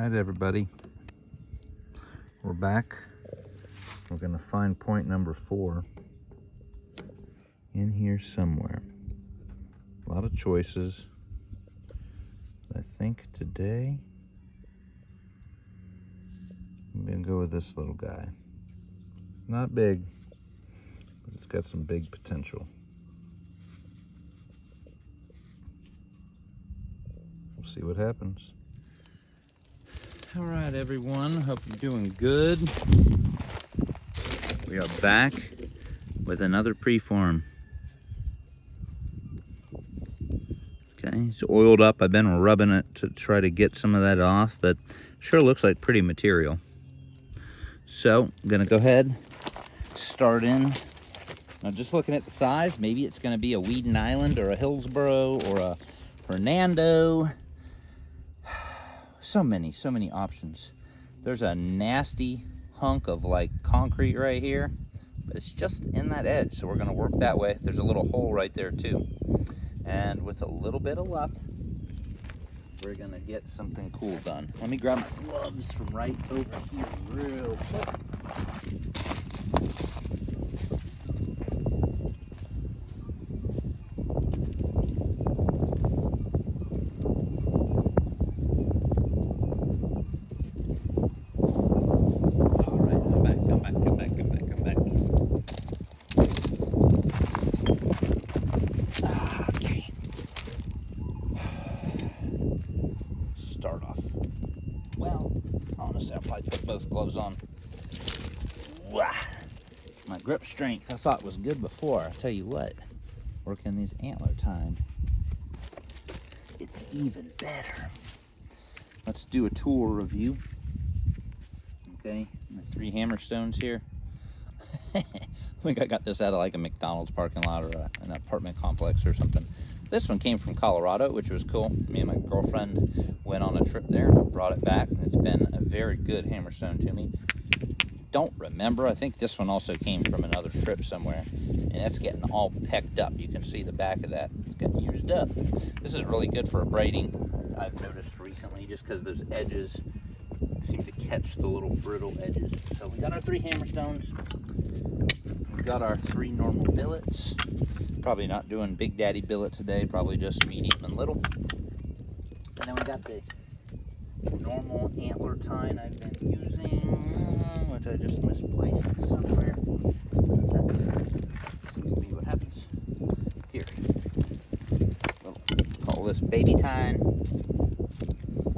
right, everybody, we're back. We're gonna find point number 4 in here somewhere. A lot of choices. I think today I'm gonna go with this little guy. Not big, but it's got some big potential. We'll see what happens. All right, everyone, hope you're doing good. We are back with another preform. Okay, it's oiled up. I've been rubbing it to try to get some of that off, but sure looks like pretty material. So I'm gonna go ahead, start in. Now just looking at the size, maybe it's gonna be a Weeden Island or a Hillsborough or a Hernando. So many options. There's a nasty hunk of like concrete right here, but it's just in that edge, so we're gonna work that way. There's a little hole right there too. And with a little bit of luck, we're gonna get something cool done. Let me grab my gloves from right over here real quick. Start off. Well, honestly, I'll probably put both gloves on. My grip strength I thought was good before. I'll tell you what, working these antler time, it's even better. Let's do a tool review. Okay, my 3 hammerstones here. I think I got this out of like a McDonald's parking lot or an apartment complex or something. This one came from Colorado, which was cool. Me and my girlfriend went on a trip there and brought it back, and it's been a very good hammerstone to me. Don't remember, I think this one also came from another trip somewhere, and it's getting all pecked up. You can see the back of that, it's getting used up. This is really good for abrading, I've noticed recently, just because those edges seem to catch the little brittle edges. So we got our 3 hammerstones. We've got our 3 normal billets. Probably not doing Big Daddy billet today, probably just medium and little. And then we got the normal antler tine I've been using, which I just misplaced somewhere. That seems to be what happens. Here, we'll call this baby tine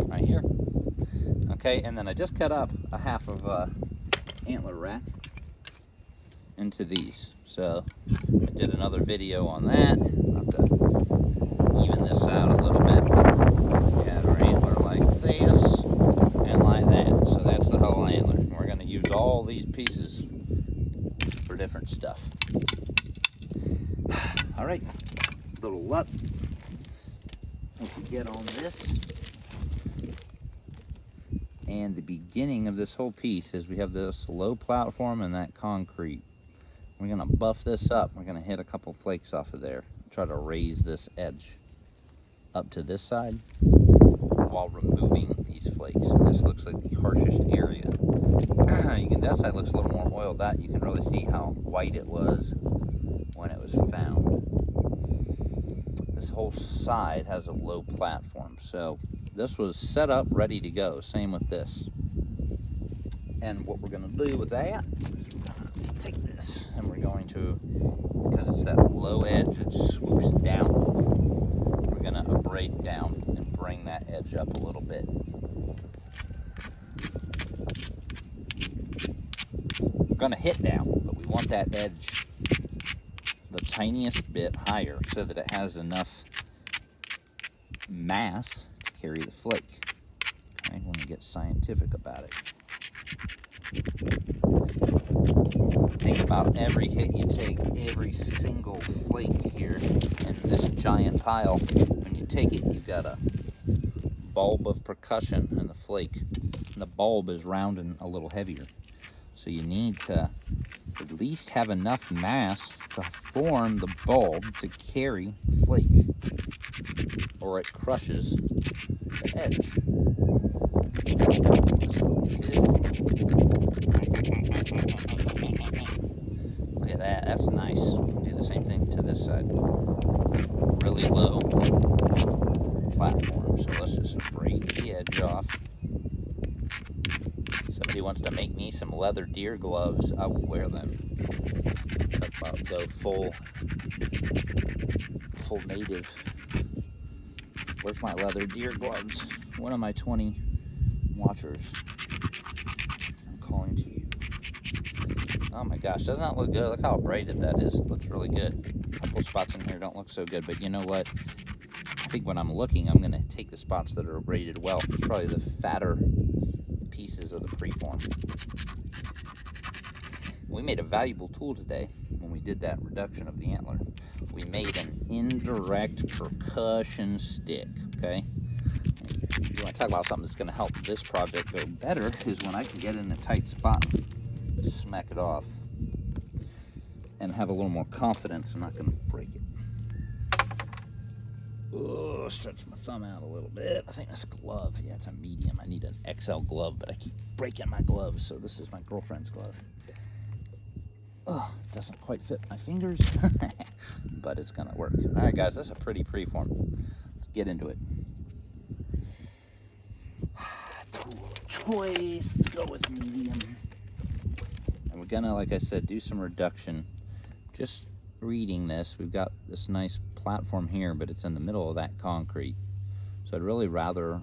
right here. Okay, and then I just cut up a half of antler rack into these. So I did another video on that. I'll have to even this out a little bit. We had our antler like this and like that. So that's the whole antler. And we're going to use all these pieces for different stuff. All right, little luck. Hope we get on this. And the beginning of this whole piece is we have this low platform and that concrete. We're gonna buff this up. We're gonna hit a couple flakes off of there. Try to raise this edge up to this side while removing these flakes. And this looks like the harshest area. That side looks a little more oiled. That you can really see how white it was when it was found. This whole side has a low platform. So this was set up, ready to go. Same with this. And what we're gonna do with that is we're gonna take this and we're going to, because it's that low edge, it swoops down. We're gonna abrade down and bring that edge up a little bit. We're gonna hit down, but we want that edge the tiniest bit higher so that it has enough mass to carry the flake. I want to get scientific about it. Think about every hit you take, every single flake here in this giant pile. When you take it, you've got a bulb of percussion in the flake, and the bulb is round and a little heavier. So you need to at least have enough mass to form the bulb to carry the flake, or it crushes the edge. Look at that, that's nice. Do the same thing to this side. Really low platform, so let's just break the edge off. Somebody wants to make me some leather deer gloves, I will wear them. I'll go full native. Where's my leather deer gloves? One of my 20 watchers. I'm calling to you. Oh my gosh, doesn't that look good? Look how braided that is. It looks really good. A couple spots in here don't look so good, but you know what? I think when I'm looking, I'm gonna take the spots that are braided well. It's probably the fatter pieces of the preform. We made a valuable tool today when we did that reduction of the antler. We made an indirect percussion stick, okay? You want to talk about something that's going to help this project go better is when I can get in a tight spot, smack it off, and have a little more confidence I'm not going to break it. Oh, stretch my thumb out a little bit. I think that's a glove. Yeah, it's a medium. I need an XL glove, but I keep breaking my gloves, so this is my girlfriend's glove. Oh, it doesn't quite fit my fingers, but it's gonna work. All right, guys, that's a pretty preform. Let's get into it. Tool of choice, let's go with medium. And we're gonna, like I said, do some reduction. Just reading this, we've got this nice platform here, but it's in the middle of that concrete. So I'd really rather,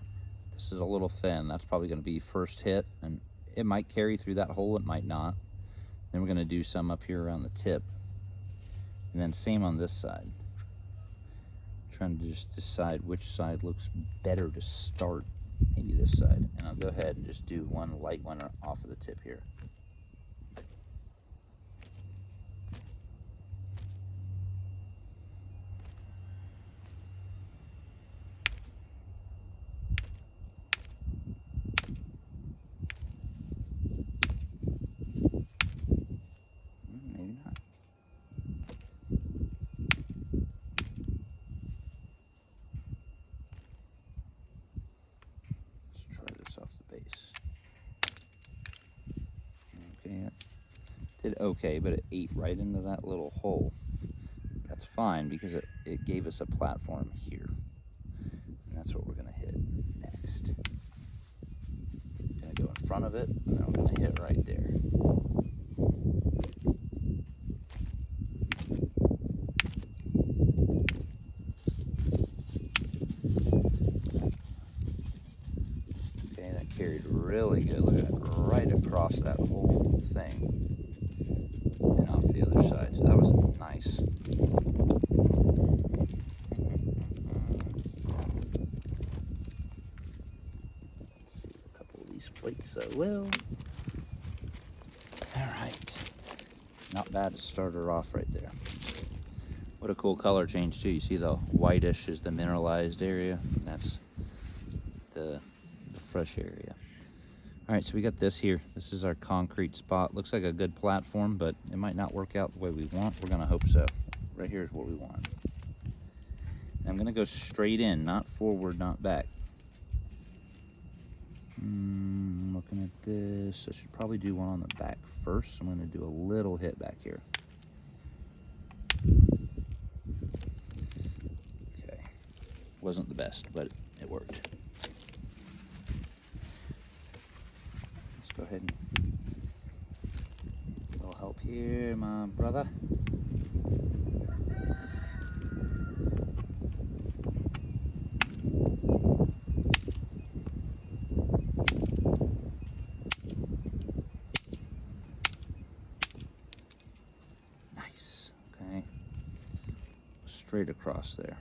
this is a little thin. That's probably gonna be first hit, and it might carry through that hole, it might not. Then we're gonna do some up here around the tip. And then same on this side. Trying to just decide which side looks better to start. Maybe this side. And I'll go ahead and just do one light one off of the tip here. Maybe not. Let's try this off the base. Okay, it did okay, but it ate right into that little hole. That's fine because it gave us a platform here. And that's what we're gonna hit next. Gonna go in front of it, and then we're gonna hit right there. Carried really good. Look at it, right across that whole thing and off the other side. So that was nice. Let's see a couple of these flakes I will. All right, not bad to start her off right there. What a cool color change too. You see the whitish is the mineralized area. That's the fresh area. All right, so we got this here. This is our concrete spot. Looks like a good platform, but it might not work out the way we want. We're gonna hope so. Right here is what we want. And I'm gonna go straight in, not forward, not back. Looking at this, I should probably do one on the back first. I'm gonna do a little hit back here. Okay, wasn't the best, but it worked. Go ahead and a little help here, my brother. Nice, okay. Straight across there.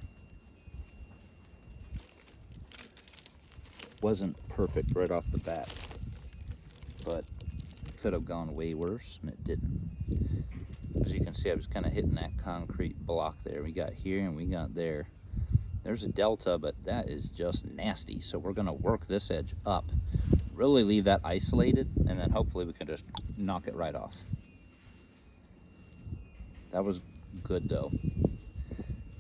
Wasn't perfect right off the bat, but it could have gone way worse, and it didn't. As you can see, I was kind of hitting that concrete block there. We got here and we got there. There's a delta, but that is just nasty. So we're gonna work this edge up, really leave that isolated, and then hopefully we can just knock it right off. That was good though.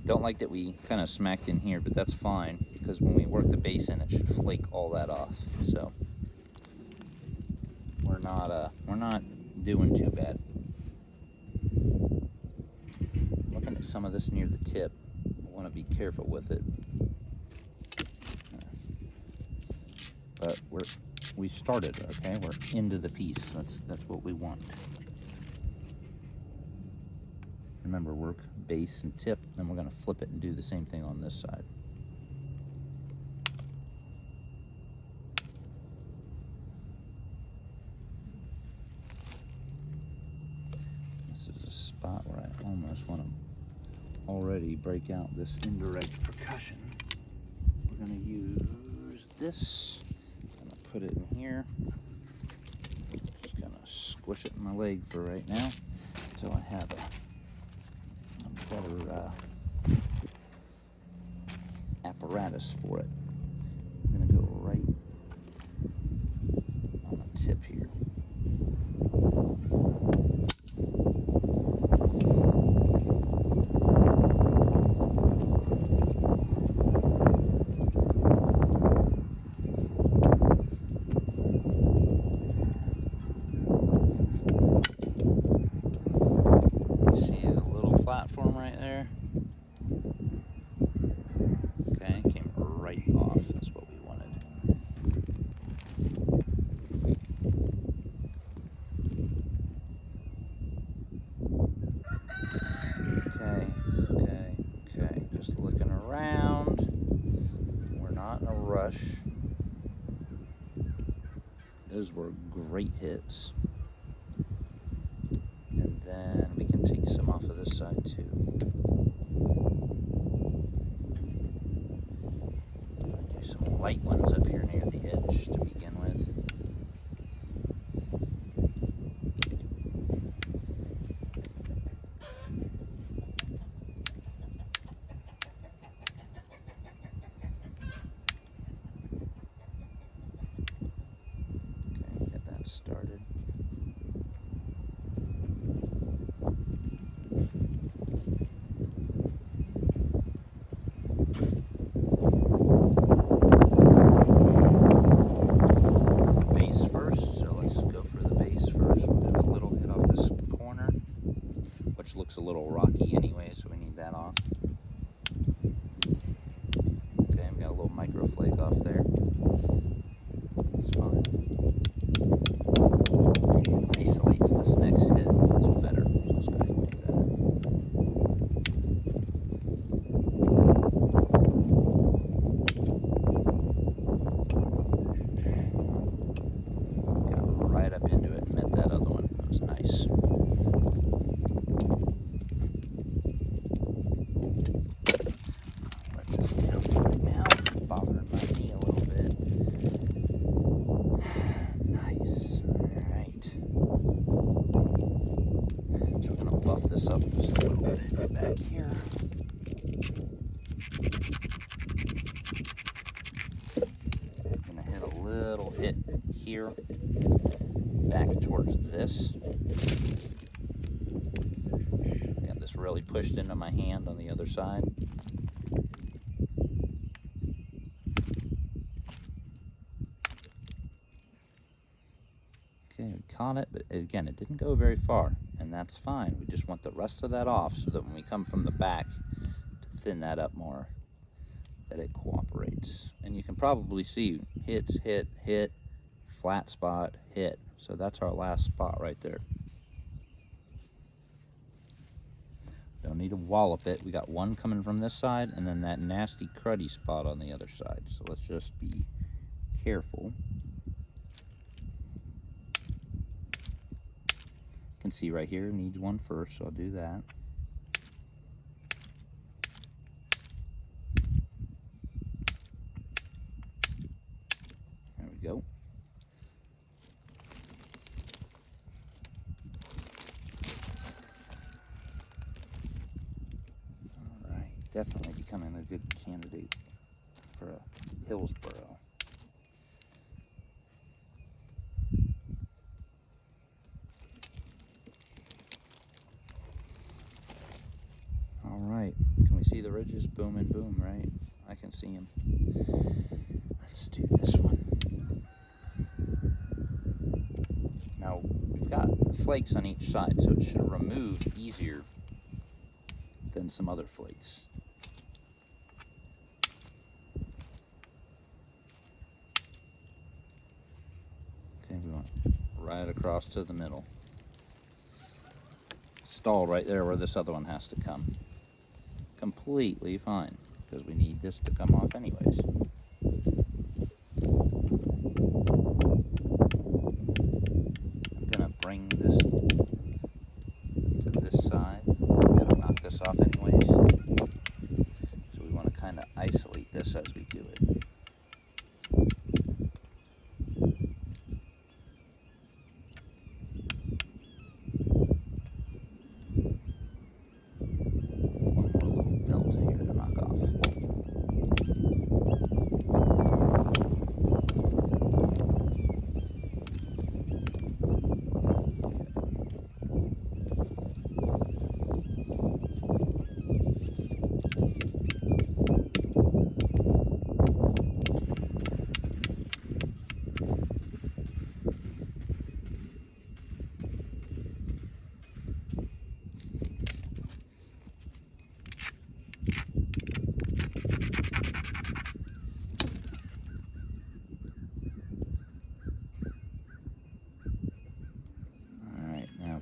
Don't like that we kind of smacked in here, but that's fine, because when we work the base in, it should flake all that off. So we're not doing too bad. Looking at some of this near the tip, I want to be careful with it. But we started, okay? We're into the piece. That's what we want. Remember, work base and tip, then we're going to flip it and do the same thing on this side. This is a spot where I almost want to already break out this indirect percussion. We're going to use this. I'm going to put it in here. Just going to squish it in my leg for right now until I have a better apparatus for it. I'm going to go right on the tip here. See the little platform right there? Okay, came right off. That's what we wanted. Okay. Just looking around. We're not in a rush. Those were great hits. And then we can take some off of this side too. Do some light ones up here near the edge to begin with. Okay, get that started. Looks a little rocky anyway, so we need that off. Okay, we got a little micro flake off there. That's fine. It isolates this next hit a little better. So let's go ahead and do that. Got right up into it and met that other one. That was nice. This up just a little bit. Get back here. I'm gonna hit a little hit here, back towards this. Got this really pushed into my hand on the other side. Okay, we caught it, but again, it didn't go very far. And that's fine. We just want the rest of that off so that when we come from the back to thin that up more, that it cooperates. And you can probably see hits, hit, hit, flat spot, hit. So that's our last spot right there. Don't need to wallop it. We got one coming from this side and then that nasty cruddy spot on the other side. So let's just be careful. Can see right here needs one first, so I'll do that. There we go. All right, definitely becoming a good candidate for a Hillsborough. Alright, can we see the ridges? Boom and boom, right? I can see them. Let's do this one. Now, we've got flakes on each side, so it should remove easier than some other flakes. Okay, we want right across to the middle. Stall right there where this other one has to come. Completely fine, because we need this to come off anyways. I'm gonna bring this to this side. I'm gonna knock this off anyways. So we want to kind of isolate this as we do it.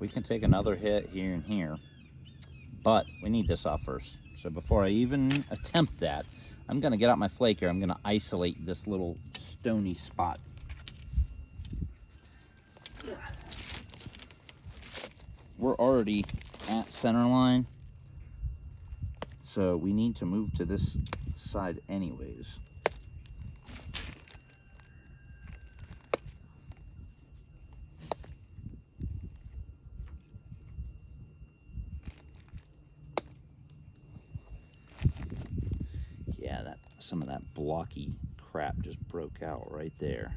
We can take another hit here and here, but we need this off first. So before I even attempt that, I'm gonna get out my flaker. I'm gonna isolate this little stony spot. We're already at center line, so we need to move to this side anyways. Some of that blocky crap just broke out right there,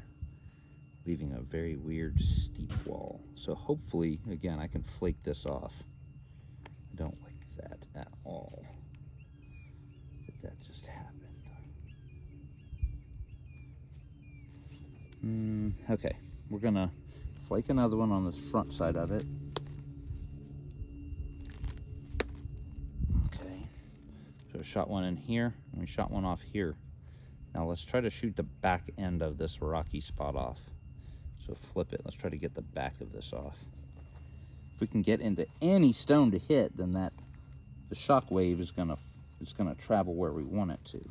leaving a very weird steep wall. So hopefully, again, I can flake this off. I don't like that at all, that just happened. Okay, we're gonna flake another one on this front side of it. So I shot one in here, and we shot one off here. Now let's try to shoot the back end of this rocky spot off. So flip it, let's try to get the back of this off. If we can get into any stone to hit, then the shock wave is gonna travel where we want it to.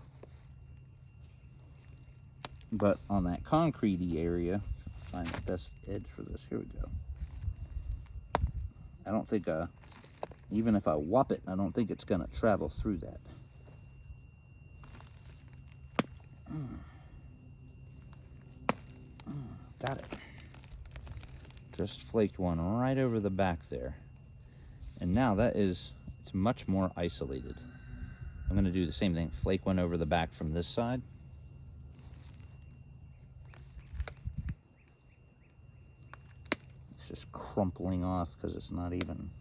But on that concrete-y area, find the best edge for this, here we go. I don't think, even if I whop it, I don't think it's gonna travel through that. Got it. Just flaked one right over the back there. And now it's much more isolated. I'm gonna do the same thing, flake one over the back from this side. It's just crumpling off because it's not even,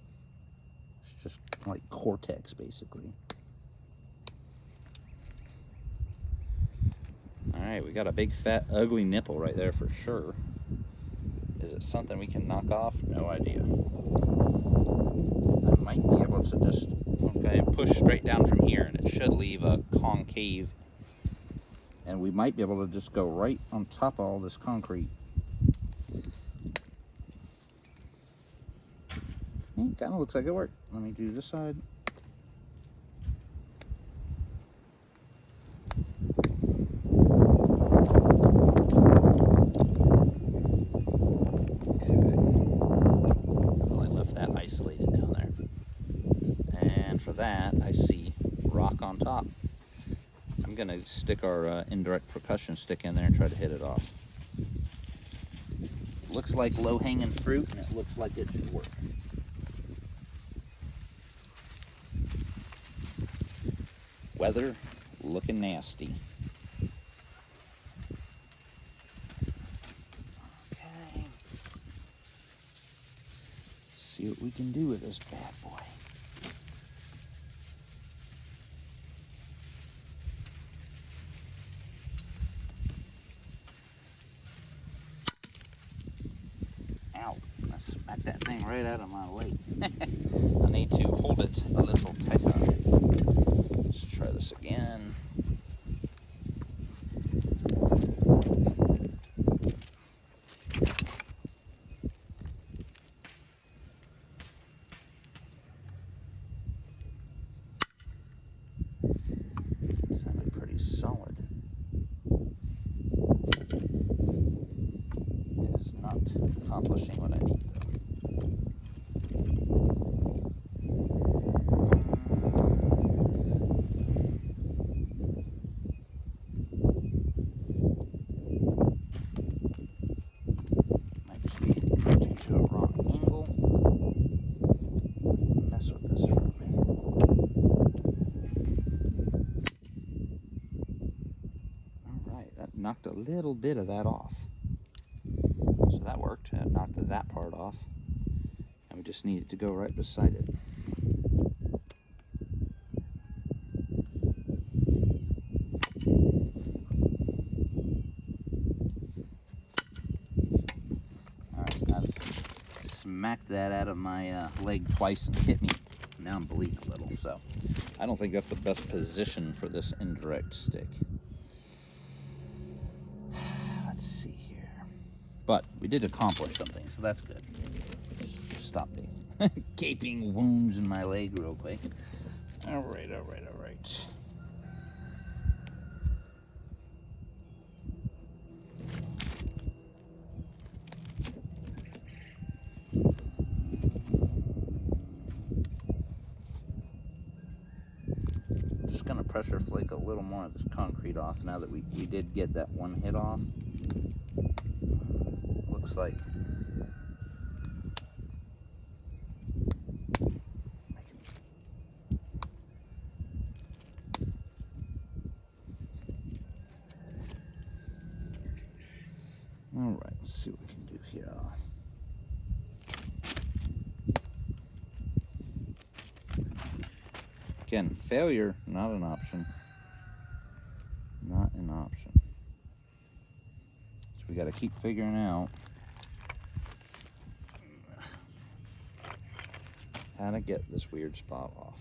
it's just like cortex basically. All right, we got a big fat ugly nipple right there for sure. Is it something we can knock off? No idea. I might be able to just, okay, push straight down from here and it should leave a concave. And we might be able to just go right on top of all this concrete. It kind of looks like it worked. Let me do this side. That I see rock on top. I'm gonna stick our indirect percussion stick in there and try to hit it off. Looks like low-hanging fruit, and it looks like it should work. Weather looking nasty. Okay. See what we can do with this bad boy. that thing right out of my way. I need to hold it a little tighter. Let's try this again. Sounded pretty solid. It is not accomplishing what I need, though. Might just be pointing to a wrong angle. Mess with this for a minute. Alright, that knocked a little bit of that off. So that worked. It knocked that part off. And we just need it to go right beside it. Alright, I've smacked that out of my leg twice and hit me. Now I'm bleeding a little, so I don't think that's the best position for this indirect stick. Let's see here. But we did accomplish something, so that's good. Stop the gaping wounds in my leg real quick. Alright. Just gonna pressure flake a little more of this concrete off now that we did get that one hit off. Looks like alright, let's see what we can do here. Again, failure, not an option. Not an option. So we got to keep figuring out how to get this weird spot off.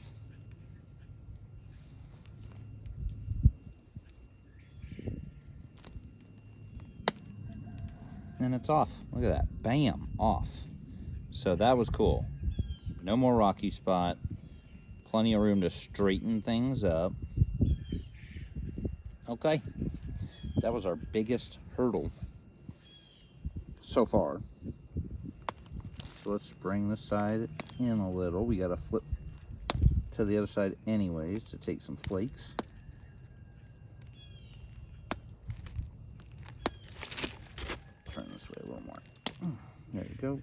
And it's off. Look at that. Bam, off. So that was cool. No more rocky spot. Plenty of room to straighten things up. Okay. That was our biggest hurdle so far. So let's bring this side in a little. We got to flip to the other side anyways to take some flakes. Turn this way a little more. There you go.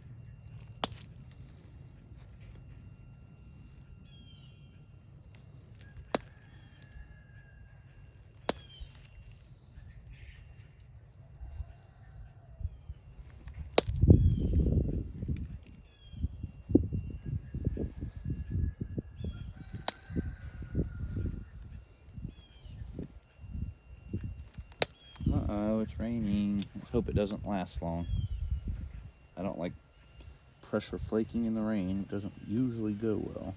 Uh-oh, it's raining. Let's hope it doesn't last long. I don't like pressure flaking in the rain. It doesn't usually go well.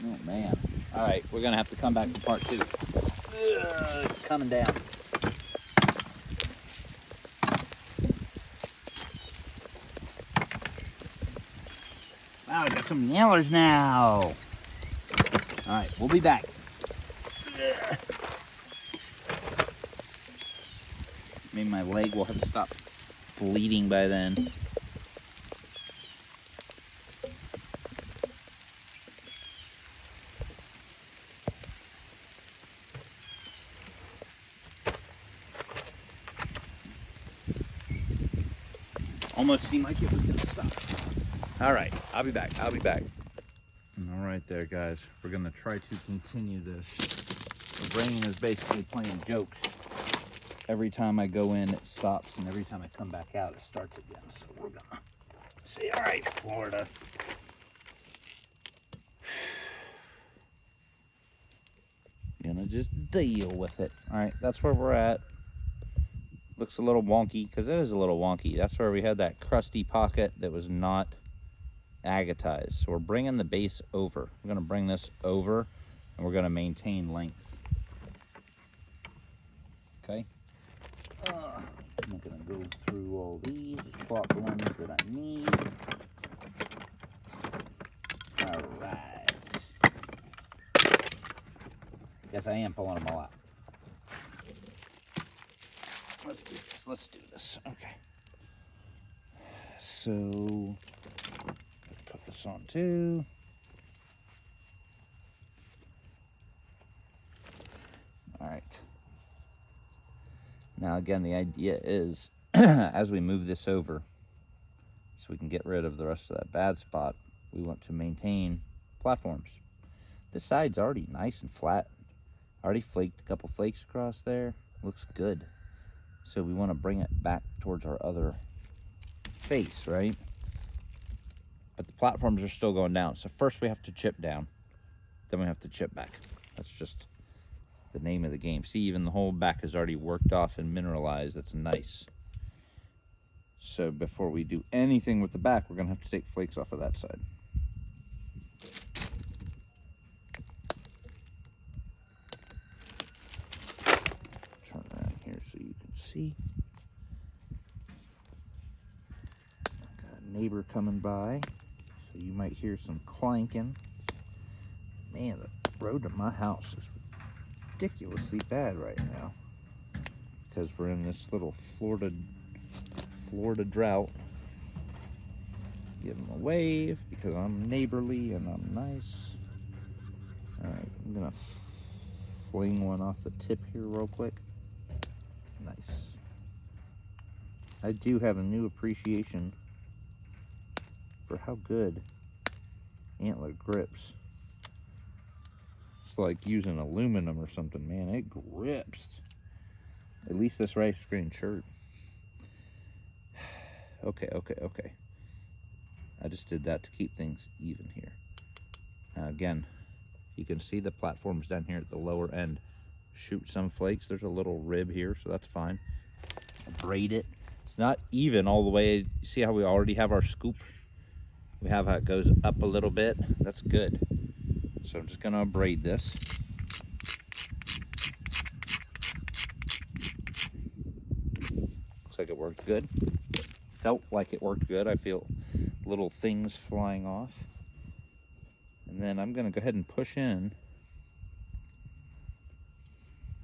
Oh, man. All right, we're going to have to come back to part 2. It's coming down. Wow, I got some nailers now. All right, we'll be back. Maybe my leg will have to stop bleeding by then. Almost seemed like it was gonna stop. All right, I'll be back. All right there, guys. We're gonna try to continue this. The rain is basically playing jokes. Every time I go in, it stops, and every time I come back out, it starts again. So we're gonna say, all right, Florida. gonna just deal with it. All right, that's where we're at. Looks a little wonky, because it is a little wonky. That's where we had that crusty pocket that was not agatized. So we're bringing the base over. We're gonna bring this over, and we're gonna maintain length. Okay. I'm gonna go through all these, just plot the ones that I need. All right. Yes, I am pulling them all out. Let's do this. Okay. So, put this on too. All right. Now again, the idea is as we move this over, so we can get rid of the rest of that bad spot, we want to maintain platforms. This side's already nice and flat. Already flaked a couple flakes across there. Looks good. So we want to bring it back towards our other face, right? But the platforms are still going down. So first we have to chip down, then we have to chip back. That's just the name of the game. See, even the whole back is already worked off and mineralized. That's nice. So before we do anything with the back, we're gonna have to take flakes off of that side. Turn around here so you can see. Got a neighbor coming by, so you might hear some clanking. Man, the road to my house is ridiculously bad right now because we're in this little Florida drought. Give them a wave because I'm neighborly and I'm nice. All right, I'm gonna fling one off the tip here real quick. Nice. I do have a new appreciation for how good antler grips. It's like using aluminum or something, man. It grips. At least this rice grain shirt. Okay. I just did that to keep things even here. Now again, you can see the platforms down here at the lower end. Shoot some flakes. There's a little rib here, so that's fine. Braid it. It's not even all the way. You see how we already have our scoop? We have how it goes up a little bit. That's good. So I'm just gonna braid this. Looks like it worked good. Felt like it worked good. I feel little things flying off. And then I'm gonna go ahead and push in.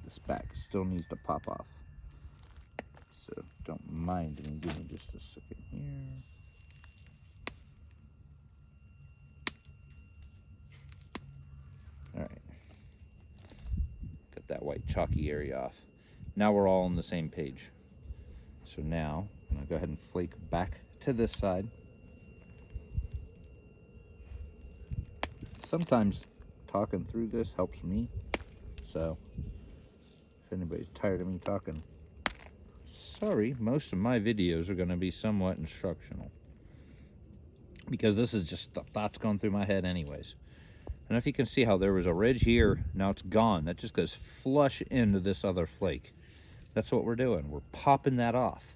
This back still needs to pop off. So don't mind me. Give me just a second here. All right. Got that white chalky area off. Now we're all on the same page. So now I'm gonna go ahead and flake back to this side. Sometimes talking through this helps me. So if anybody's tired of me talking, sorry, most of my videos are gonna be somewhat instructional because this is just the thoughts going through my head anyways. And if you can see how there was a ridge here, now it's gone. That just goes flush into this other flake. That's what we're doing. We're popping that off.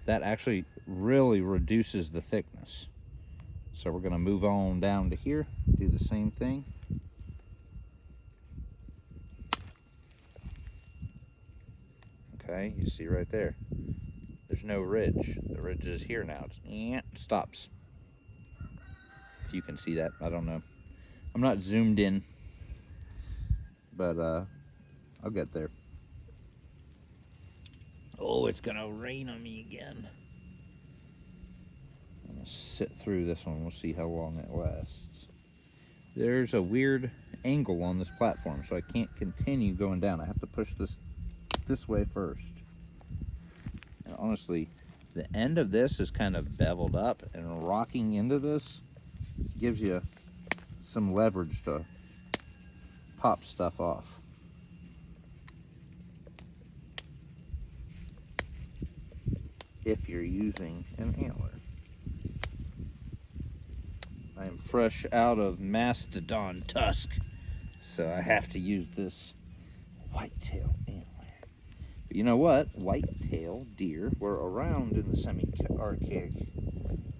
That actually really reduces the thickness. So we're gonna move on down to here, do the same thing. Okay, you see right there. There's no ridge. The ridge is here now. It stops. If you can see that, I don't know. I'm not zoomed in, but I'll get there. Oh, it's gonna rain on me again. I'm gonna sit through this one. We'll see how long it lasts. There's a weird angle on this platform, so I can't continue going down. I have to push this way first. And honestly, the end of this is kind of beveled up, and rocking into this gives you some leverage to pop stuff off. If you're using an antler. I am fresh out of mastodon tusk, so I have to use this whitetail antler. But you know what? Whitetail deer were around in the semi-archaic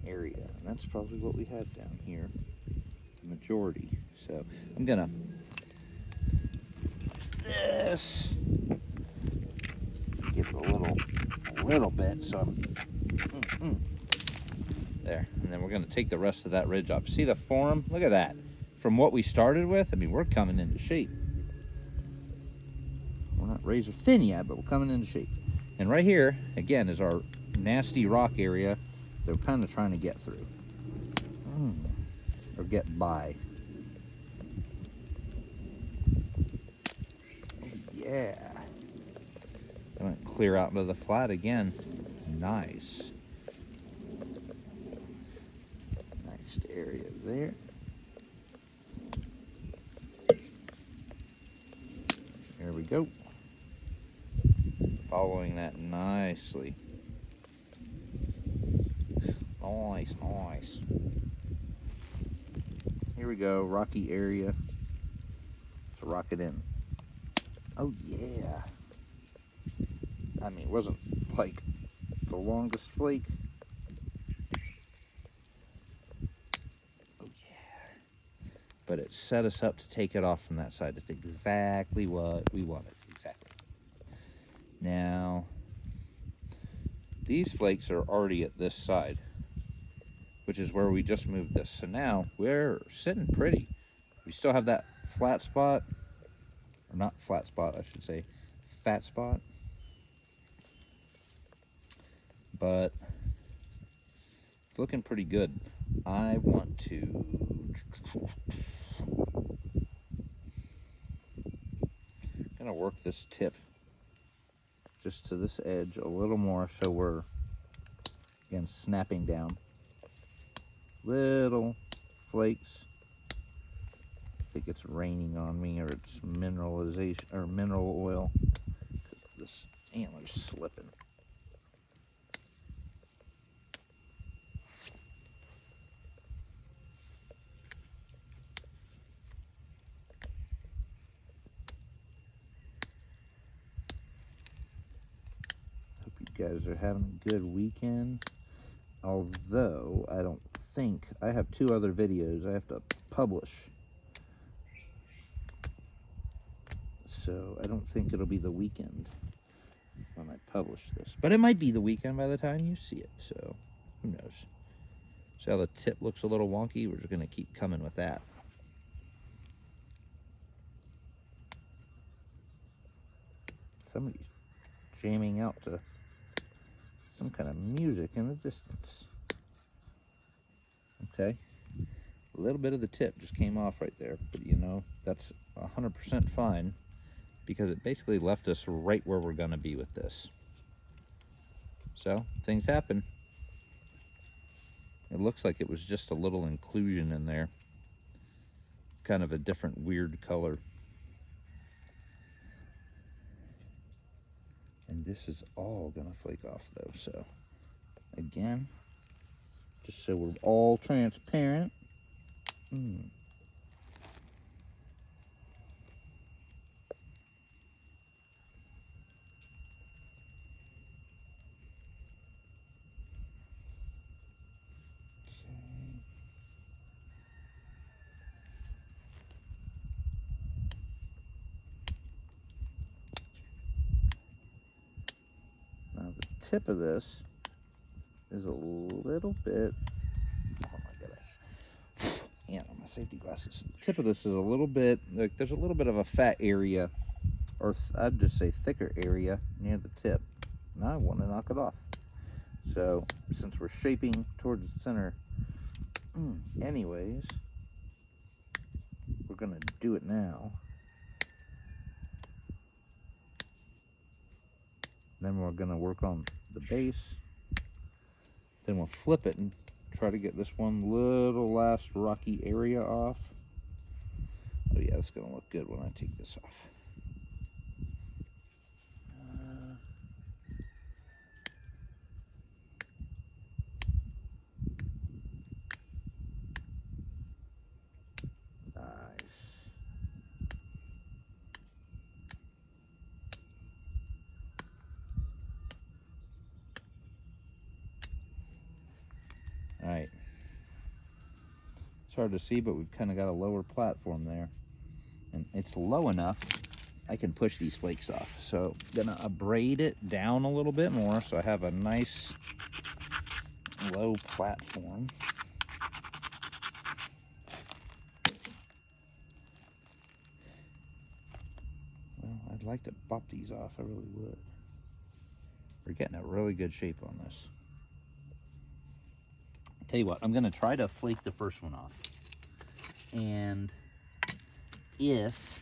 area, and that's probably what we had down here, the majority. So I'm gonna use this, give it a little bit, so I'm there, and then we're gonna take the rest of that ridge off. See the form? Look at that. From what we started with, I mean, we're coming into shape. We're not razor thin yet, but we're coming into shape. And right here, again, is our nasty rock area that we're kind of trying to get through. Or get by. Oh, yeah. I'm gonna clear out into the flat again. Nice. Nice area there. There we go. Following that nicely. Nice, nice. Here we go, rocky area. Let's rock it in. Oh yeah. I mean, it wasn't like the longest flake. Oh yeah. But it set us up to take it off from that side. It's exactly what we wanted. Exactly. Now, these flakes are already at this side, which is where we just moved this. So now we're sitting pretty. We still have that flat spot, or not flat spot, I should say, fat spot. But it's looking pretty good. I want to gonna work this tip just to this edge a little more, so we're again snapping down little flakes. I think it's raining on me, or it's mineralization or mineral oil, because this antler's slipping. Hope you guys are having a good weekend. Although I don't think I have 2 other videos I have to publish, so I don't think it'll be the weekend when I publish this, but it might be the weekend by the time you see it, so who knows. See how the tip looks a little wonky? We're just gonna keep coming with that. Somebody's jamming out to some kind of music in the distance. Okay, a little bit of the tip just came off right there, but you know, that's 100% fine, because it basically left us right where we're gonna be with this. So things happen. It looks like it was just a little inclusion in there, kind of a different weird color. And this is all gonna flake off though, so again, just so we're all transparent. Now the tip of this is a little bit, oh my gosh, yeah, on my safety glasses. The tip of this is a little bit, like there's a little bit of a fat area, or I'd just say thicker area near the tip. Now I want to knock it off. So since we're shaping towards the center anyways, we're gonna do it now. Then we're gonna work on the base. Then we'll flip it and try to get this one little last rocky area off. Oh yeah, it's gonna look good when I take this off. Nice. All right. It's hard to see, but we've kind of got a lower platform there. And it's low enough I can push these flakes off. So I'm gonna abrade it down a little bit more so I have a nice low platform. Well, I'd like to bop these off, I really would. We're getting a really good shape on this. Tell you what, I'm gonna try to flake the first one off. And if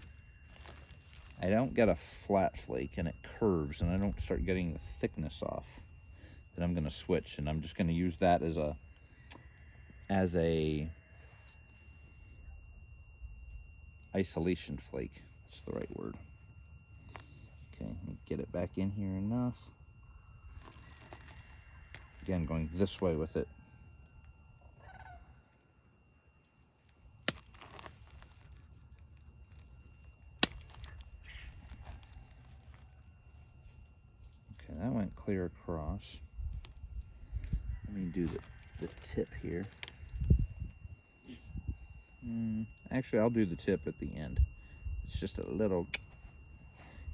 I don't get a flat flake and it curves and I don't start getting the thickness off, then I'm gonna switch, and I'm just gonna use that as a isolation flake. That's the right word. Okay, let me get it back in here enough. Again, going this way with it. Okay, that went clear across. Let me do the tip here. Actually, I'll do the tip at the end. It's just a little,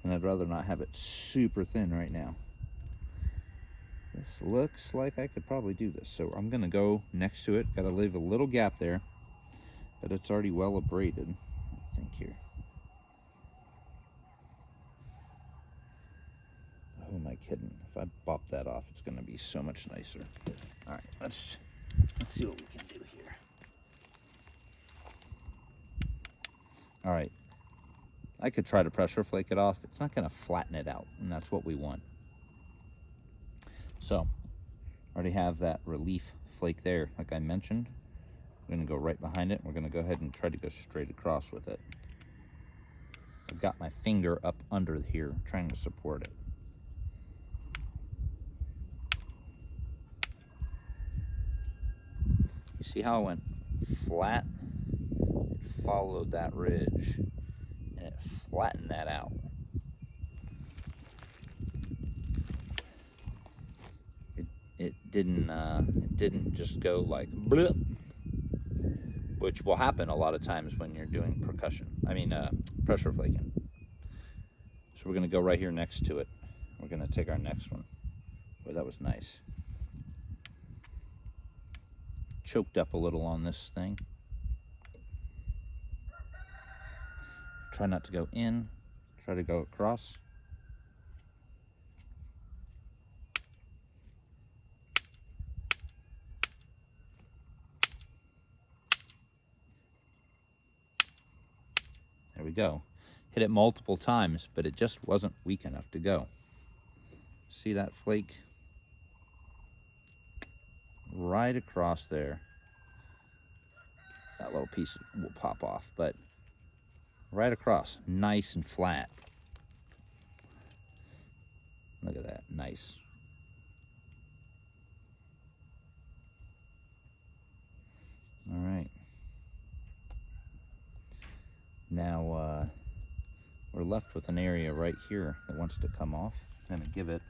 and I'd rather not have it super thin right now. This looks like I could probably do this. So I'm gonna go next to it. Gotta leave a little gap there, but it's already well abraded, I think here. Who am I kidding? If I bop that off, it's gonna be so much nicer. All right, let's see what we can do here. All right, I could try to pressure flake it off. It's not gonna flatten it out, and that's what we want. So, I already have that relief flake there, like I mentioned. We're gonna go right behind it. We're gonna go ahead and try to go straight across with it. I've got my finger up under here, trying to support it. You see how it went flat? It followed that ridge, and it flattened that out. It didn't just go like blip, which will happen a lot of times when you're doing pressure flaking. So we're gonna go right here next to it. We're gonna take our next one. Boy, that was nice. Choked up a little on this thing. Try not to go in, try to go across. There we go. Hit it multiple times, but it just wasn't weak enough to go. See that flake? Right across there. That little piece will pop off, but right across, nice and flat. Look at that, nice. All right. Now we're left with an area right here that wants to come off. I'm gonna give it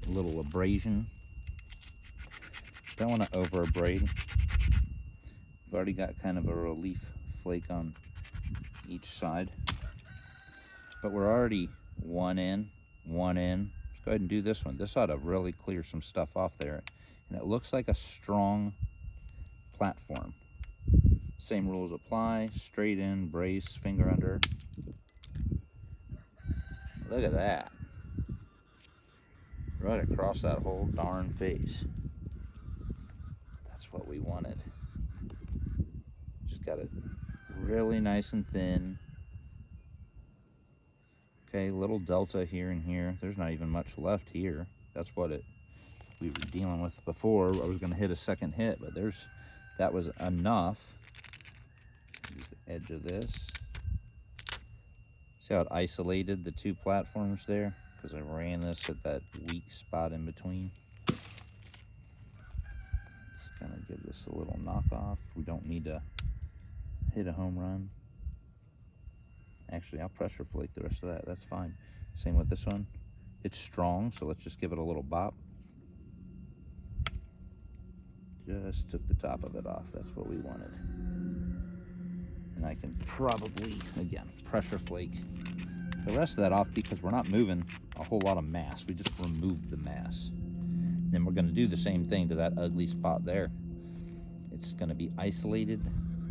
a little abrasion. Don't want to over abrade. We've already got kind of a relief flake on each side, but we're already one in. Let's go ahead and do this one. This ought to really clear some stuff off there, and it looks like a strong platform. Same rules apply. Straight in, brace, finger under. Look at that. Right across that whole darn face. That's what we wanted. Just got it really nice and thin. Okay, little delta here and here. There's not even much left here. That's what we were dealing with before. I was gonna hit a second hit, but that was enough. Use the edge of this. See how it isolated the two platforms there? Because I ran this at that weak spot in between. Just gonna give this a little knock off. We don't need to hit a home run. Actually, I'll pressure flake the rest of that. That's fine. Same with this one. It's strong, so let's just give it a little bop. Just took the top of it off. That's what we wanted. And I can probably, again, pressure flake the rest of that off because we're not moving a whole lot of mass. We just removed the mass. Then we're going to do the same thing to that ugly spot there. It's going to be isolated,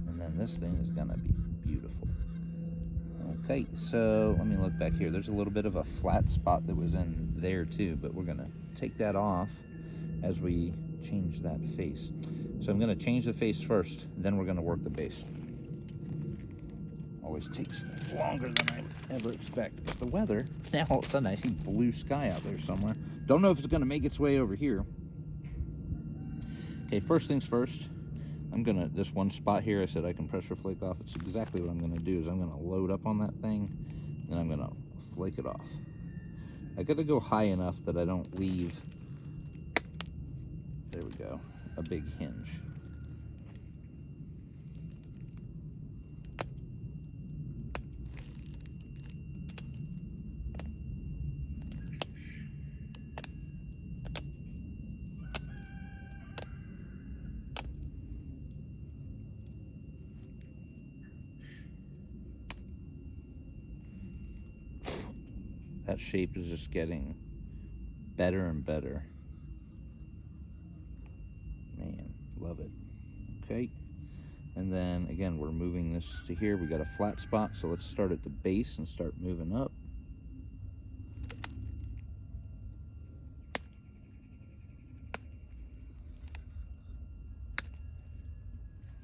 and then this thing is going to be beautiful. Okay, so let me look back here. There's a little bit of a flat spot that was in there too, but we're going to take that off as we change that face. So I'm going to change the face first, then we're going to work the base. Always takes longer than I would ever expect. But the weather, now all of a sudden I see blue sky out there somewhere. Don't know if it's going to make its way over here. Okay, first things first, I'm going to, this one spot here, I said I can pressure flake off. It's exactly what I'm going to do is I'm going to load up on that thing, and I'm going to flake it off. I got to go high enough that I don't leave, there we go, a big hinge. That shape is just getting better and better. Man, love it. Okay, and then again, we're moving this to here. We got a flat spot, so let's start at the base and start moving up.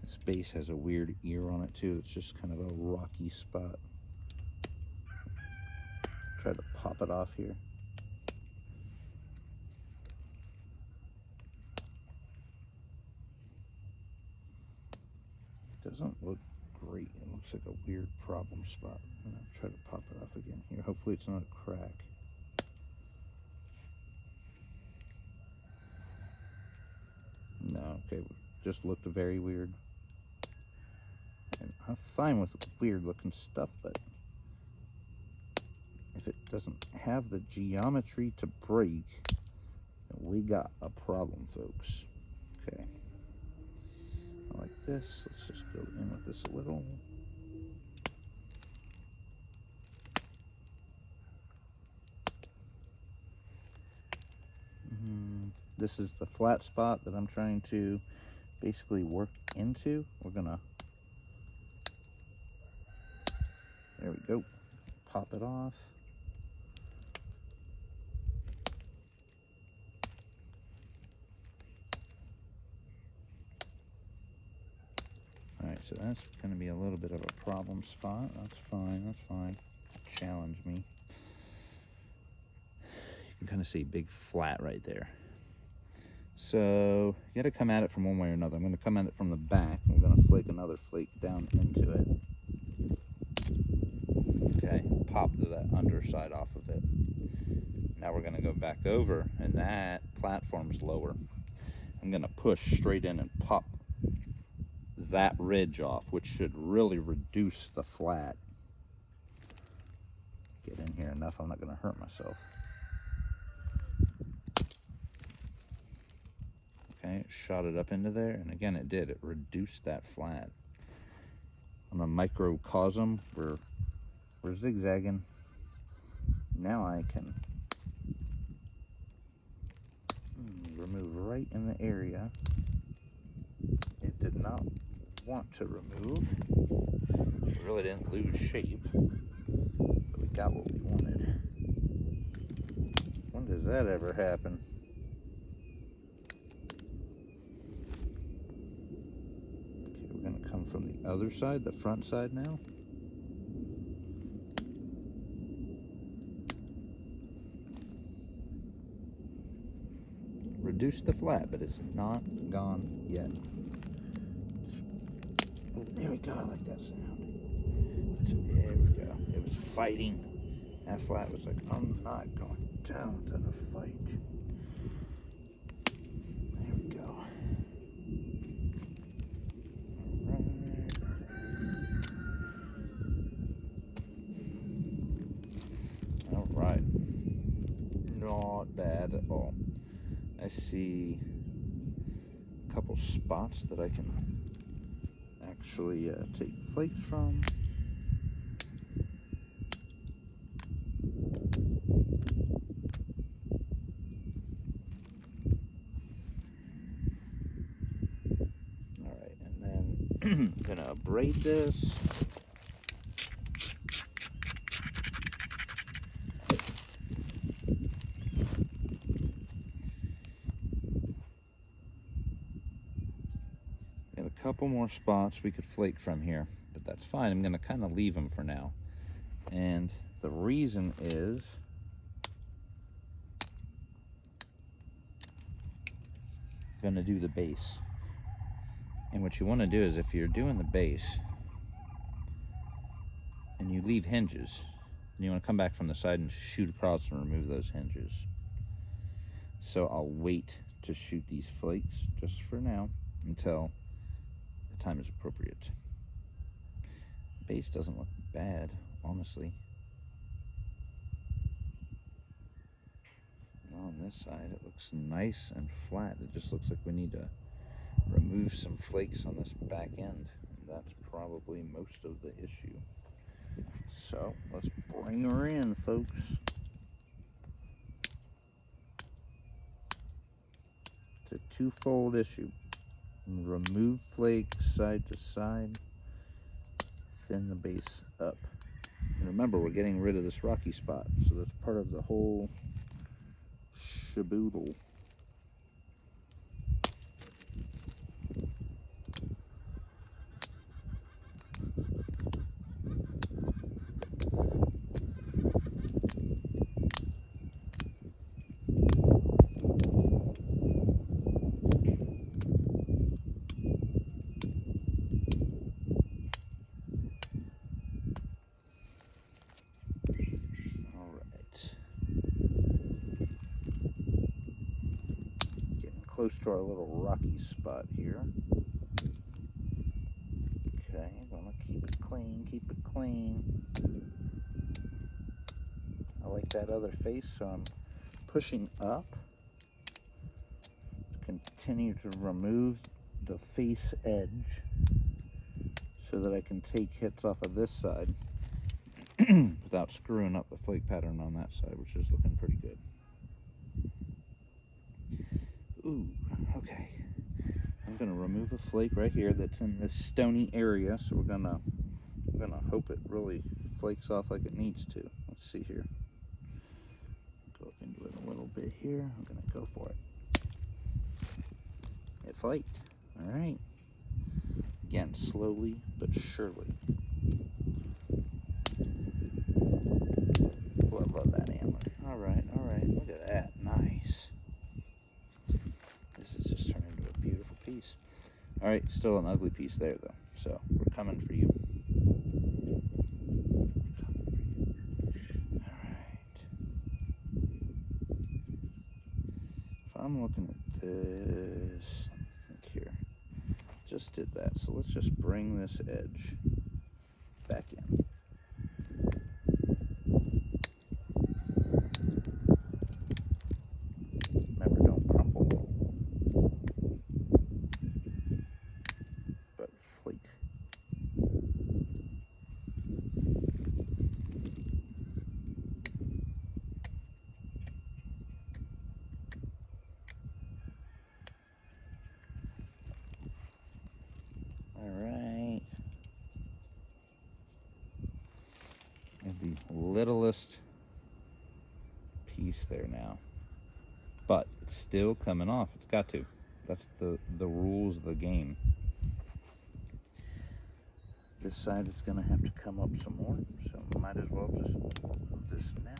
This base has a weird ear on it too. It's just kind of a rocky spot. Try to pop it off here. Doesn't look great. It looks like a weird problem spot. I'm gonna try to pop it off again here. Hopefully it's not a crack. No, okay, just looked very weird. And I'm fine with weird looking stuff, but if it doesn't have the geometry to break, then we got a problem, folks. Okay. I like this. Let's just go in with this a little. This is the flat spot that I'm trying to basically work into. We're gonna, there we go, pop it off. All right, so that's going to be a little bit of a problem spot. That's fine, that's fine. Challenge me. You can kind of see big flat right there. So you got to come at it from one way or another. I'm going to come at it from the back. And we're going to flake another flake down into it. Okay, pop that underside off of it. Now we're going to go back over, and that platform's lower. I'm going to push straight in and pop that ridge off, which should really reduce the flat. Get in here enough, I'm not going to hurt myself. Okay, it shot it up into there, and again it did. It reduced that flat. On a microcosm, we're zigzagging. Now I can remove right in the area it did not want to remove. We really didn't lose shape, but we got what we wanted. When does that ever happen? Okay, we're going to come from the other side, the front side now. Reduce the flat, but it's not gone yet. Oh, there we go, I like that sound. There we go. It was fighting. That flat was like, I'm not going down to the fight. There we go. All right. Not bad at all. I see a couple spots that I can actually take flakes from. Alright, and then I'm going to braid this. Got a couple more spots we could flake from here, but that's fine. I'm going to kind of leave them for now. And the reason is I'm going to do the base. And what you want to do is, if you're doing the base and you leave hinges, then you want to come back from the side and shoot across and remove those hinges. So I'll wait to shoot these flakes just for now until the time is appropriate. Base doesn't look bad, honestly. On this side it looks nice and flat. It just looks like we need to remove some flakes on this back end, and that's probably most of the issue. So let's bring her in, folks. It's a twofold issue. Remove flakes side to side, thin the base up. And remember, we're getting rid of this rocky spot, so that's part of the whole shaboodle. Close to our little rocky spot here. Okay, gonna keep it clean, keep it clean. I like that other face, so I'm pushing up to continue to remove the face edge so that I can take hits off of this side without screwing up the flake pattern on that side, which is looking pretty good. Ooh, okay. I'm gonna remove a flake right here that's in this stony area, so we're gonna hope it really flakes off like it needs to. Let's see here. Go up into it a little bit here. I'm gonna go for it. It flaked. All right. Again, slowly but surely. Oh, I love that antler. All right. Look at that. Nice. This is just turned into a beautiful piece. All right, still an ugly piece there, though. So we're coming for you. All right. If I'm looking at this, I think here, just did that. So let's just bring this edge back in. Remember, don't crumple, but flake. All right. And the littlest piece there now. But it's still coming off. It's got to. That's the rules of the game. This side is going to have to come up some more, so might as well just move this now.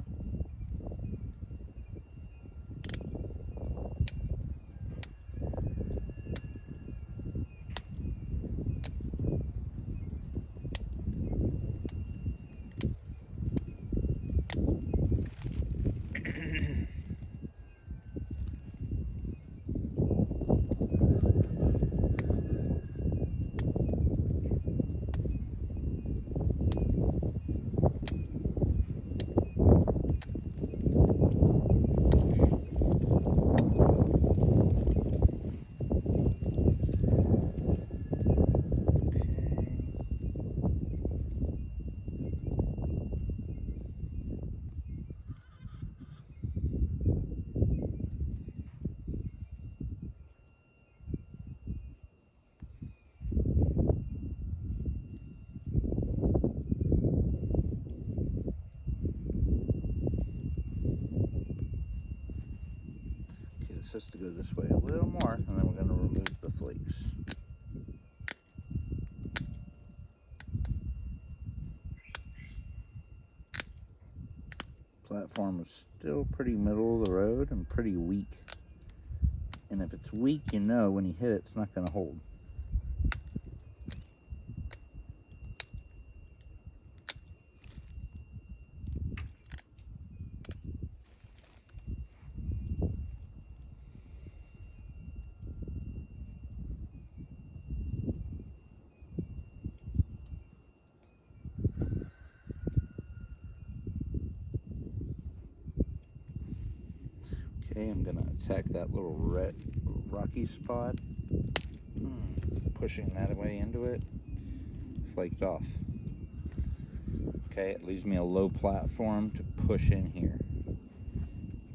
wants this to go this way a little more, and then we're going to remove the flakes. Platform is still pretty middle of the road and pretty weak. And if it's weak, you know when you hit it, it's not going to hold. Okay, I'm going to attack that little red rocky spot. Pushing that away into it. Flaked off. Okay, it leaves me a low platform to push in here.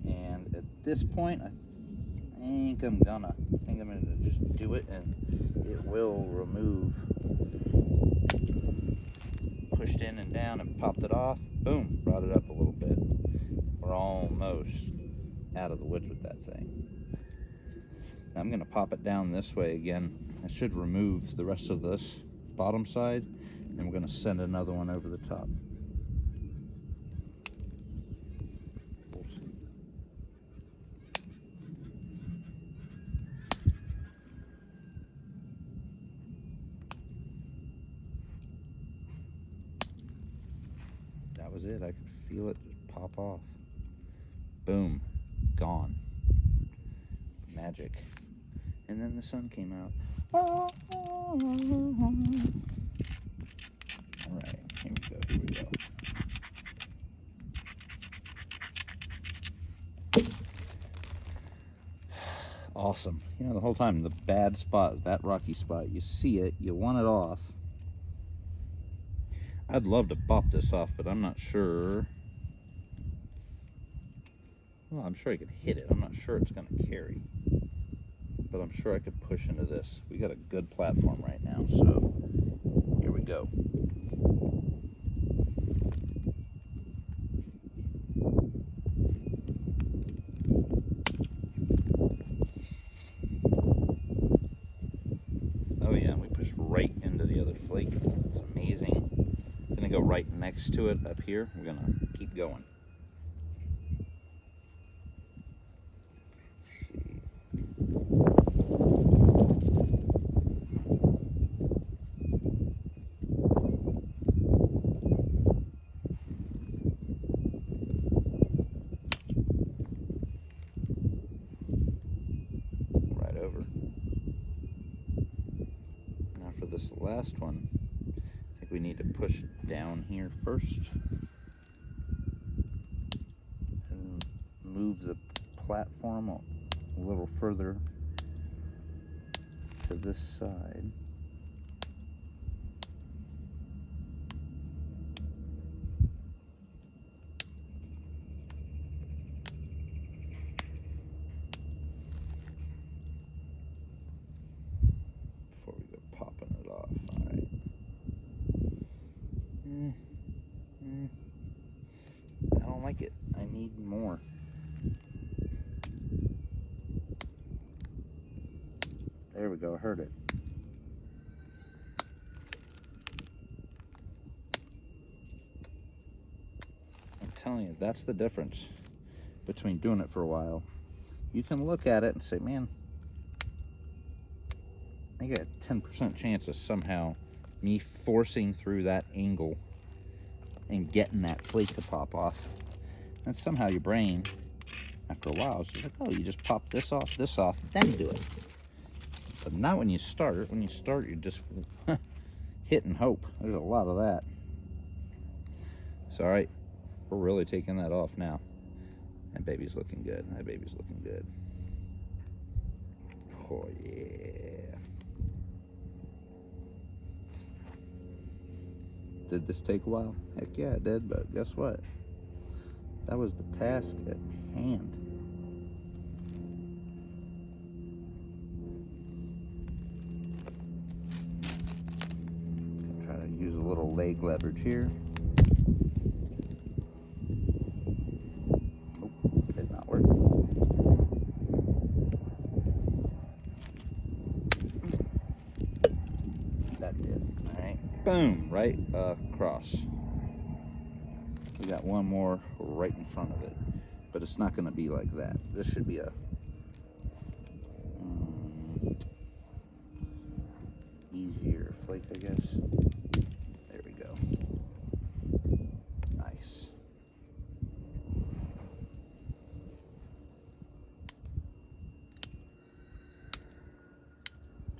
And at this point, I think I'm gonna just do it, and it will remove. Pushed in and down and popped it off. Boom, brought it up a little bit. We're almost out of the woods with that thing. Now I'm gonna pop it down this way again. I should remove the rest of this bottom side, and we're gonna send another one over the top. We'll see. That was it. I could feel it just pop off. Boom, gone. Magic. And then the sun came out. All right, here we go. Awesome. You know, the whole time, the bad spot, that rocky spot, you see it, you want it off. I'd love to pop this off, but I'm not sure. Well, I'm sure I could hit it. I'm not sure it's going to carry. But I'm sure I could push into this. We got a good platform right now, so here we go. Oh yeah, we pushed right into the other flake. It's amazing. I'm gonna go right next to it up here. We're gonna keep going. This last one, I think we need to push down here first and move the platform a little further to this side. I don't like it. I need more. There we go. I heard it. I'm telling you, that's the difference between doing it for a while. You can look at it and say, man, I got a 10% chance of somehow me forcing through that angle and getting that flake to pop off. And somehow your brain, after a while, is just like, oh, you just pop this off, then do it. But not when you start. When you start, you just hit and hope. There's a lot of that. So, all right, we're really taking that off now. That baby's looking good. That baby's looking good. Oh, yeah. Did this take a while? Heck yeah, it did, but guess what? That was the task at hand. Try to use a little leg leverage here. Oh, did not work. that did. All right, boom, right across. We got one more right in front of it, but it's not going to be like that. This should be a easier flake, I guess. There we go. Nice.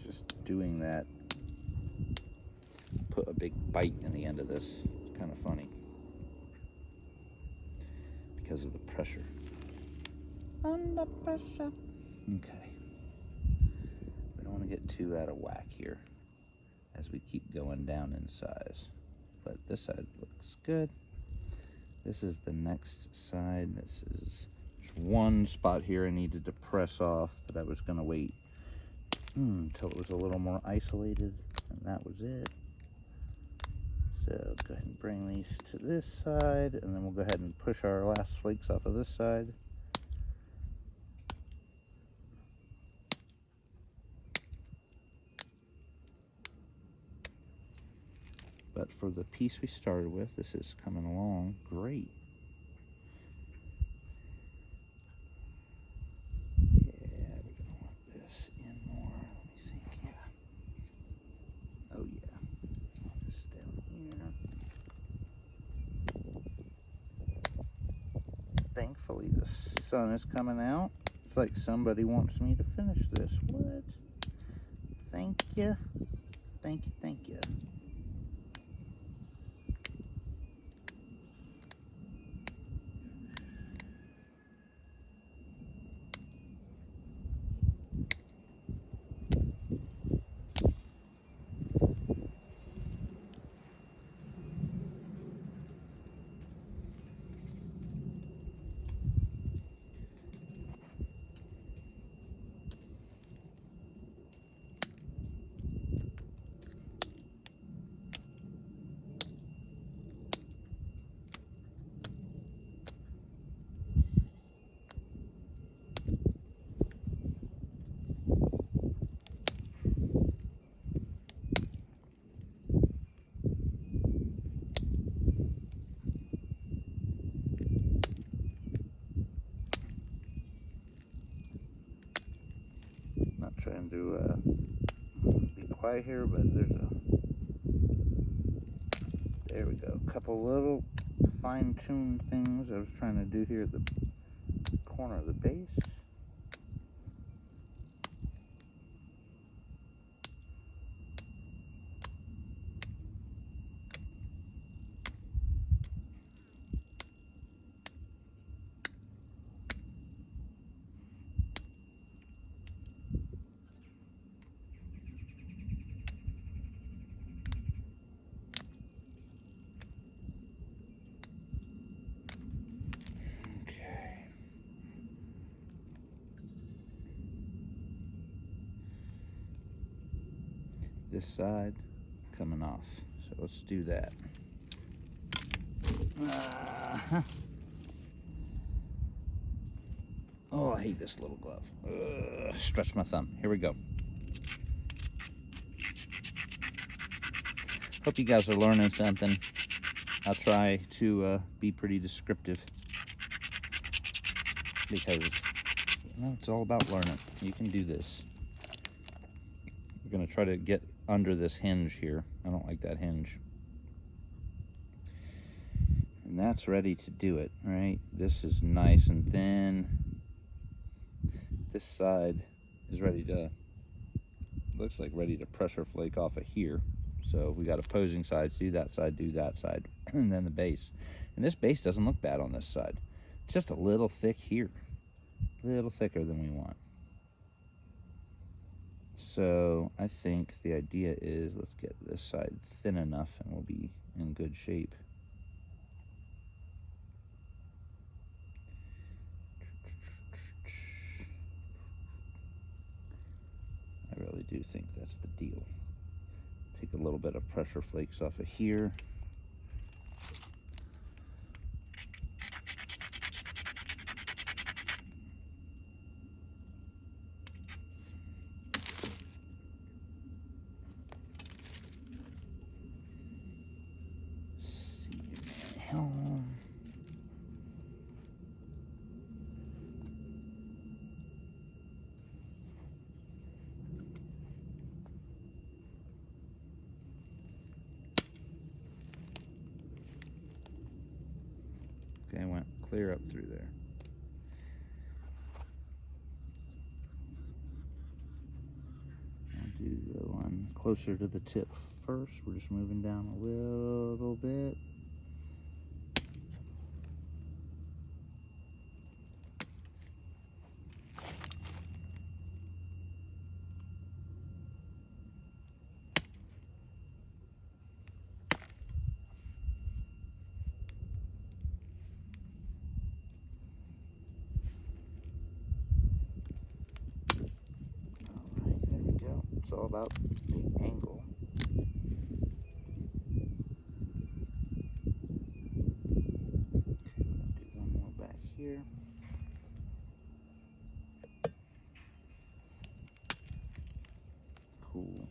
Just doing that put a big bite in the end of this. It's kind of funny because of the pressure. Under pressure. Okay. We don't want to get too out of whack here as we keep going down in size. But this side looks good. This is the next side. This is just one spot here I needed to press off that I was going to wait until it was a little more isolated, and that was it. So go ahead and bring these to this side, and then we'll go ahead and push our last flakes off of this side. But for the piece we started with, this is coming along great. Yeah, we're gonna want this in more. Let me think, yeah. Oh yeah. This down here. Thankfully the sun is coming out. It's like somebody wants me to finish this. What? Thank you. Thank you, thank you. Not trying to be quiet here, but there we go. A couple little fine-tuned things I was trying to do here at the corner of the base. This side coming off, so let's do that. Oh, I hate this little glove. Stretch my thumb. Here we go. Hope you guys are learning something. I'll try to be pretty descriptive because it's all about learning. You can do this. We're gonna try to get under this hinge here. I don't like that hinge. And that's ready to do it, right? This is nice and thin. This side is ready to, looks like ready to pressure flake off of here. So we got opposing sides, do that side, and then the base. And this base doesn't look bad on this side. It's just a little thick here, a little thicker than we want. So I think the idea is let's get this side thin enough and we'll be in good shape. I really do think that's the deal. Take a little bit of pressure flakes off of here. Okay, went clear up through there. I'll do the one closer to the tip first. We're just moving down a little bit. Alright, there we go. It's all about the angle. Here. Cool.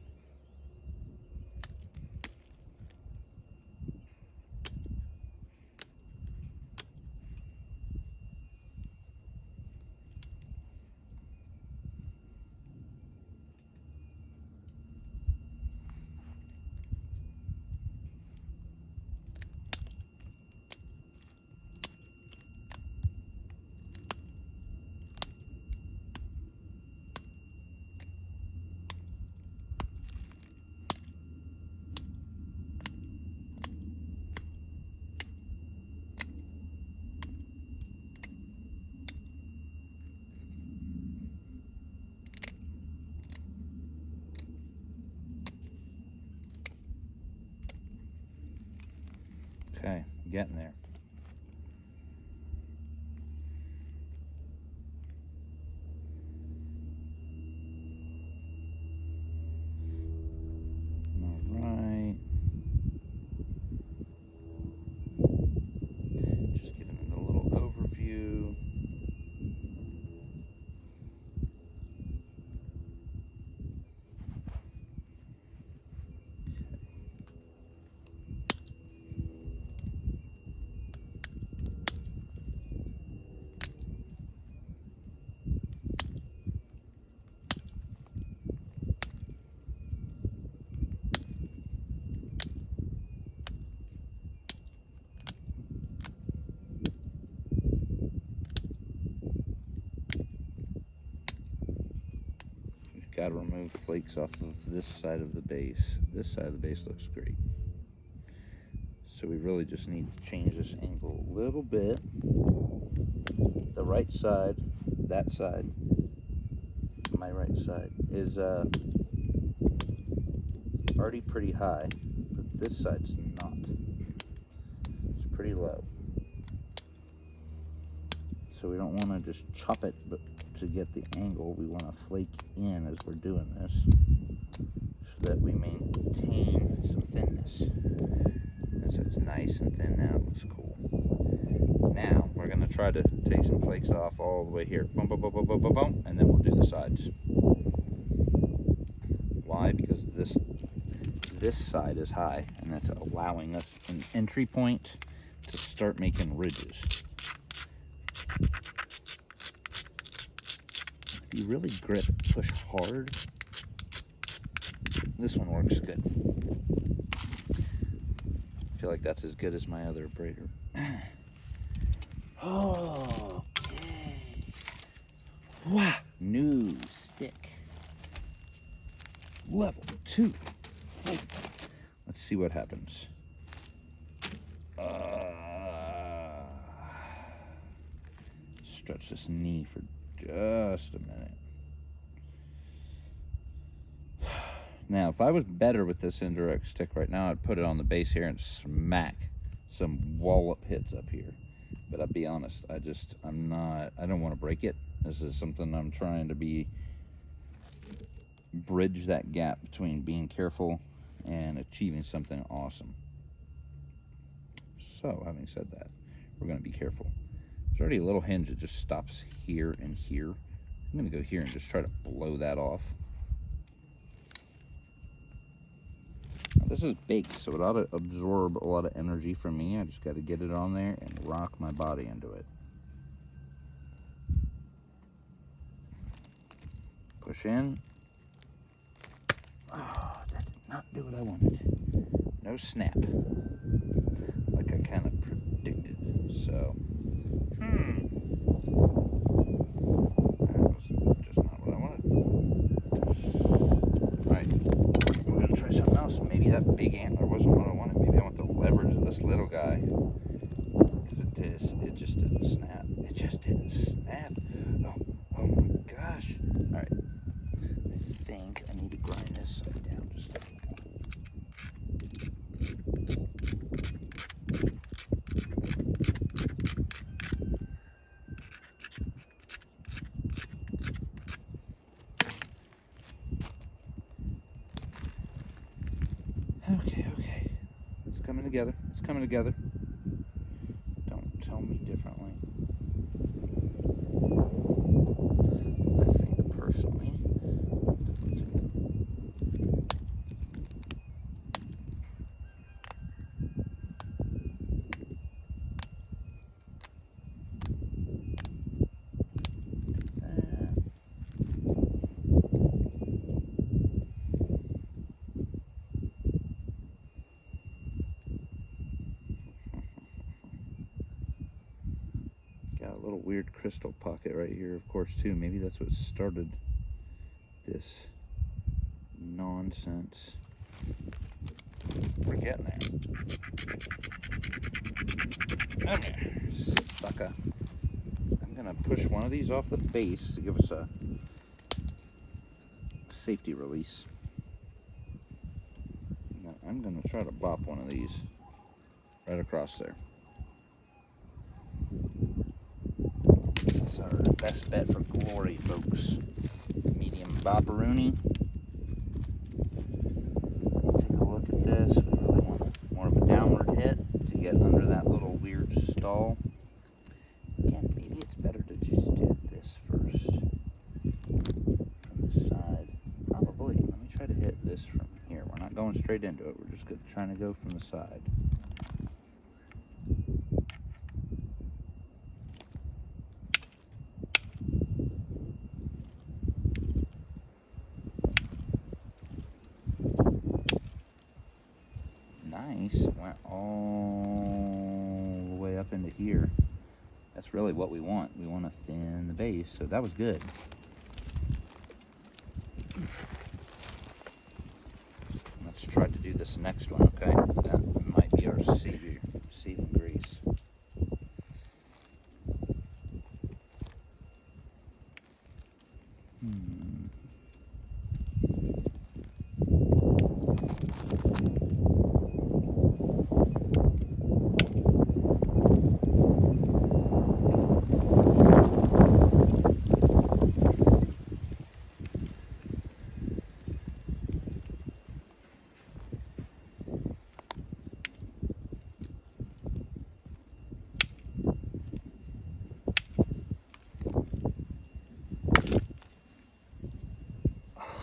Okay, getting there. All right. Just giving it a little overview. Got to remove flakes off of this side of the base. This side of the base looks great. So we really just need to change this angle a little bit. The right side, that side, my right side is already pretty high, but this side's not. It's pretty low. So we don't want to just chop it, but to get the angle, we want to flake in as we're doing this so that we maintain some thinness. And so it's nice and thin now, it looks cool. Now we're going to try to take some flakes off all the way here. Boom, boom, boom, boom, boom, boom, boom, and then we'll do the sides. Why? Because this side is high, and that's allowing us an entry point to start making ridges. If you really grip and push hard, this one works good. I feel like that's as good as my other abrader. Okay. Wow. New stick. Level 2. Flake. Let's see what happens. Stretch this knee for just a minute. Now, if I was better with this indirect stick right now, I'd put it on the base here and smack some wallop hits up here. But I'll be honest, I don't want to break it. This is something I'm trying to bridge that gap between being careful and achieving something awesome. So, having said that, we're going to be careful. There's already a little hinge that just stops here and here. I'm going to go here and just try to blow that off. Now, this is big, so it ought to absorb a lot of energy from me. I just got to get it on there and rock my body into it. Push in. Oh, that did not do what I wanted. No snap, like I kind of predicted. So just not what I wanted. Alright, we're going to try something else. Maybe that big antler wasn't what I wanted. Maybe I want the leverage of this little guy. Because it just didn't snap. It just didn't snap. Oh my gosh. Alright, I think I need to grind this side down just a little. Okay. It's coming together. It's coming together. Don't tell me differently. I think personally. Got a little weird crystal pocket right here, of course, too. Maybe that's what started this nonsense. We're getting there. Come here, sucker. I'm gonna push one of these off the base to give us a safety release. Now I'm gonna try to bop one of these right across there. This is our best bet for glory, folks. Medium bopperoonie. Take a look at this. We really want more of a downward hit to get under that little weird stall. Again, maybe it's better to just do this first from the side. Probably. Let me try to hit this from here. We're not going straight into it. We're just trying to go from the side. Nice. Went all the way up into here. That's really what we want. We want to thin the base, so that was good. Let's try to do this next one, okay? That might be our saving grace.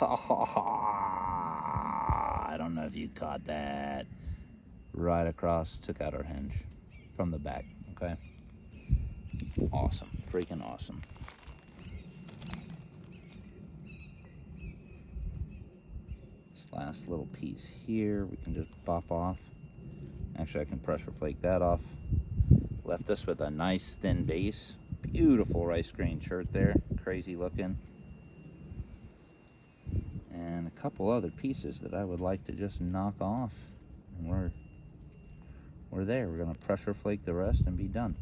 I don't know if you caught that. Right across, took out our hinge from the back, okay? Awesome, freaking awesome. This last little piece here, we can just pop off. Actually, I can pressure flake that off. Left us with a nice thin base. Beautiful rice grain shirt there, crazy looking. And a couple other pieces that I would like to just knock off. And we're there. We're gonna pressure flake the rest and be done.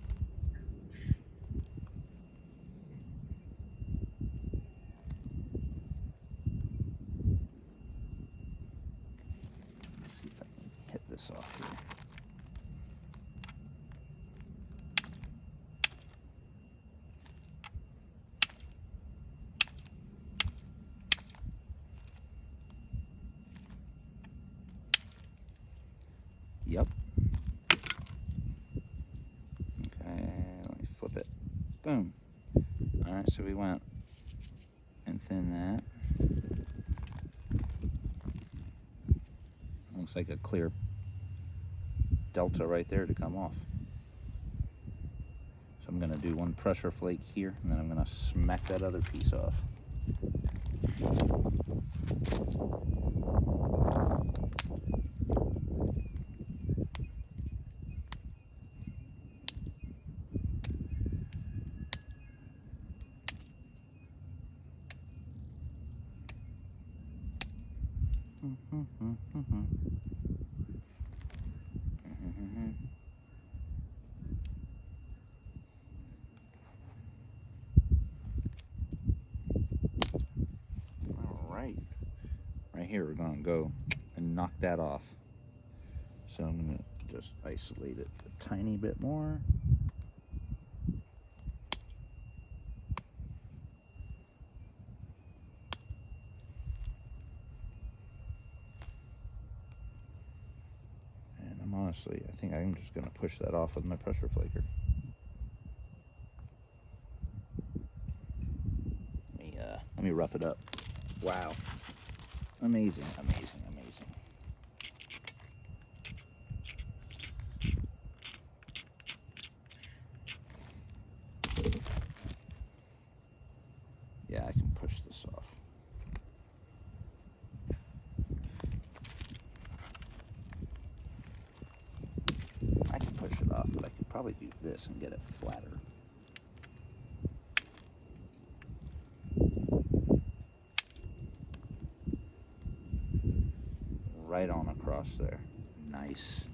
Let's see if I can hit this off here. Yep. Okay, let me flip it. Boom. All right, so we went and thin that. Looks like a clear delta right there to come off. So I'm gonna do one pressure flake here, and then I'm gonna smack that other piece off. All right. Right here, we're going to go and knock that off. So I'm going to just isolate it a tiny bit more. And honestly, I think I'm just going to push that off with my pressure flaker. Let me rough it up. Wow. Amazing, amazing, amazing. Yeah, I can push this off. I can push it off, but I could probably do this and get it flatter. Right on across there. Nice.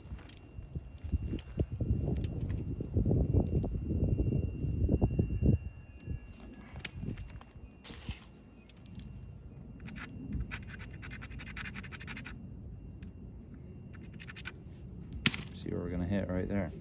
See where we're gonna hit right there.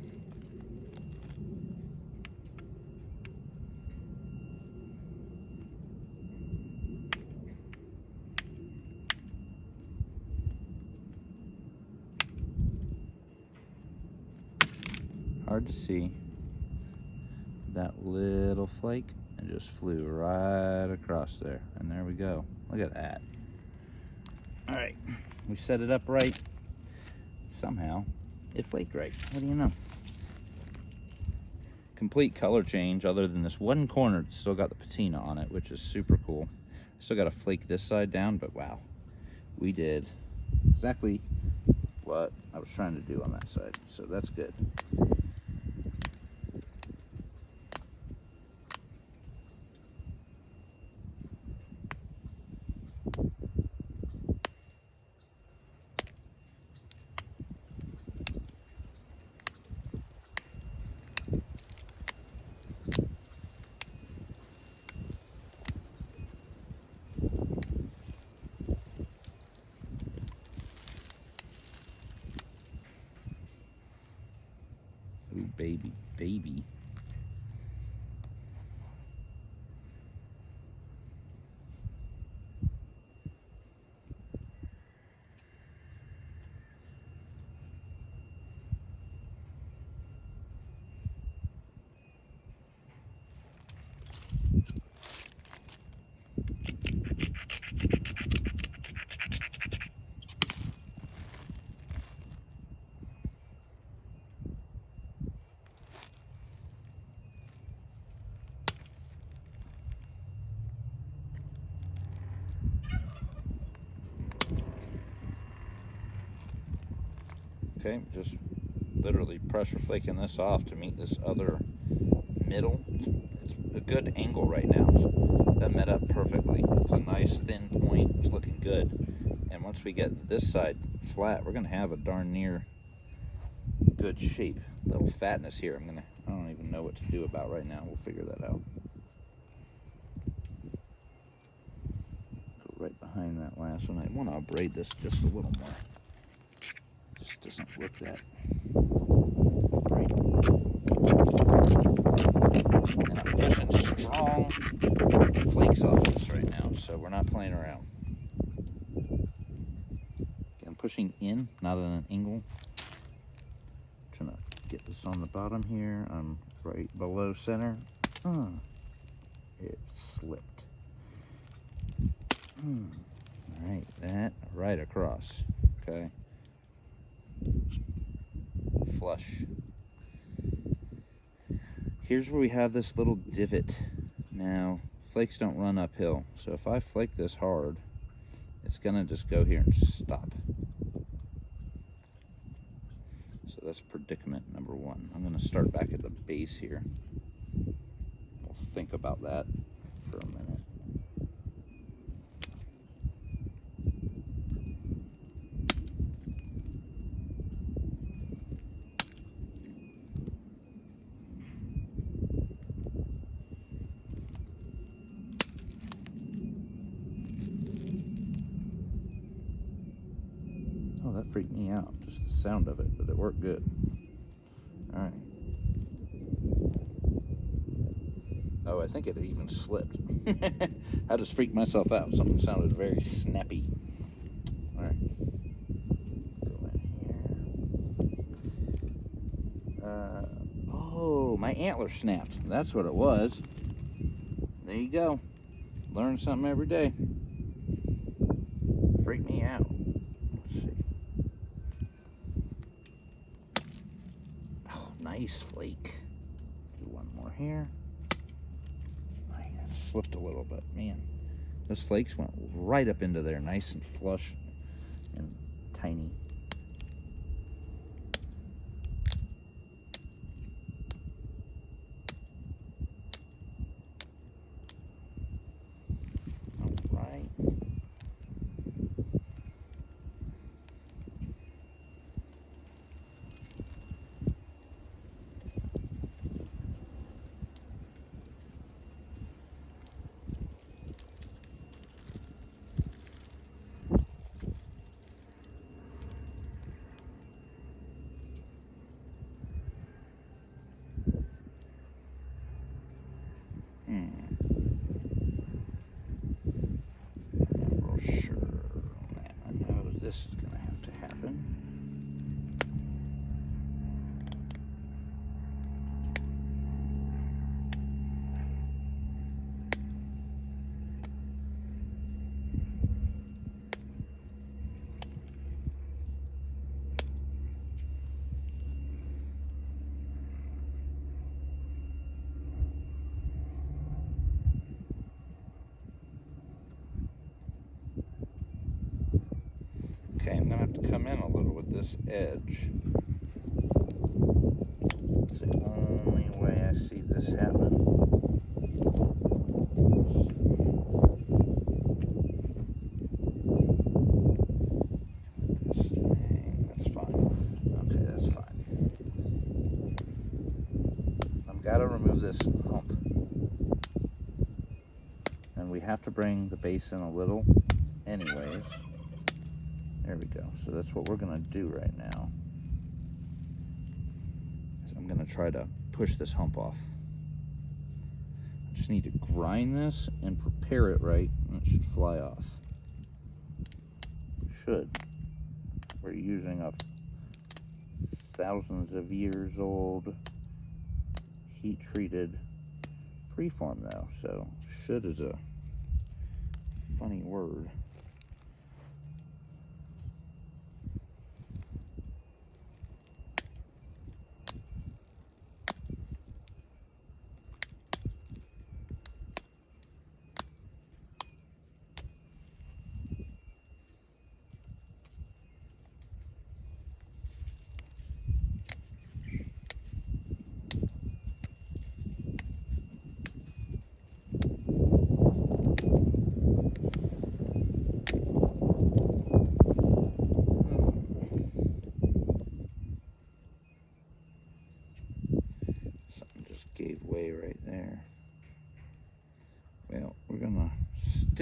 Hard to see. That little flake and just flew right across there. And there we go. Look at that. All right, we set it up right. Somehow it flaked right. What do you know? Complete color change other than this one corner. It's still got the patina on it, which is super cool. Still got to flake this side down, but wow, we did exactly what I was trying to do on that side. So that's good. Ooh, baby, baby. Okay, just literally pressure flaking this off to meet this other middle. It's a good angle right now. That met up perfectly. It's a nice thin point. It's looking good. And once we get this side flat, we're gonna have a darn near good shape. Little fatness here. I don't even know what to do about right now. We'll figure that out. Go right behind that last one. I want to braid this just a little more. Just doesn't look that great. And I'm pushing strong flakes off this right now, so we're not playing around. Okay, I'm pushing in, not at an angle. Trying to get this on the bottom here. I'm right below center. It slipped. All right, that right across. Okay. Flush. Here's where we have this little divot. Now, flakes don't run uphill, so if I flake this hard, it's gonna just go here and stop. So that's predicament number one. I'm gonna start back at the base here. We'll think about that for a minute. Oh, that freaked me out, just the sound of it, but it worked good. All right. Oh, I think it even slipped. I just freaked myself out. Something sounded very snappy. All right. Go in here. Oh, my antler snapped. That's what it was. There you go. Learn something every day. Freak me out. Let's see. Oh, nice flake. Do one more here. I slipped a little bit. Man, those flakes went right up into there, nice and flush and tiny. Sure, I know this is gonna have to happen. Okay, I'm gonna have to come in a little with this edge. It's the only way I see this happen. This thing, that's fine. Okay, that's fine. I've got to remove this hump. And we have to bring the base in a little anyways. There we go. So that's what we're going to do right now. So I'm going to try to push this hump off. I just need to grind this and prepare it right, and it should fly off. It should. We're using a thousands of years old heat-treated preform though, so should is a funny word.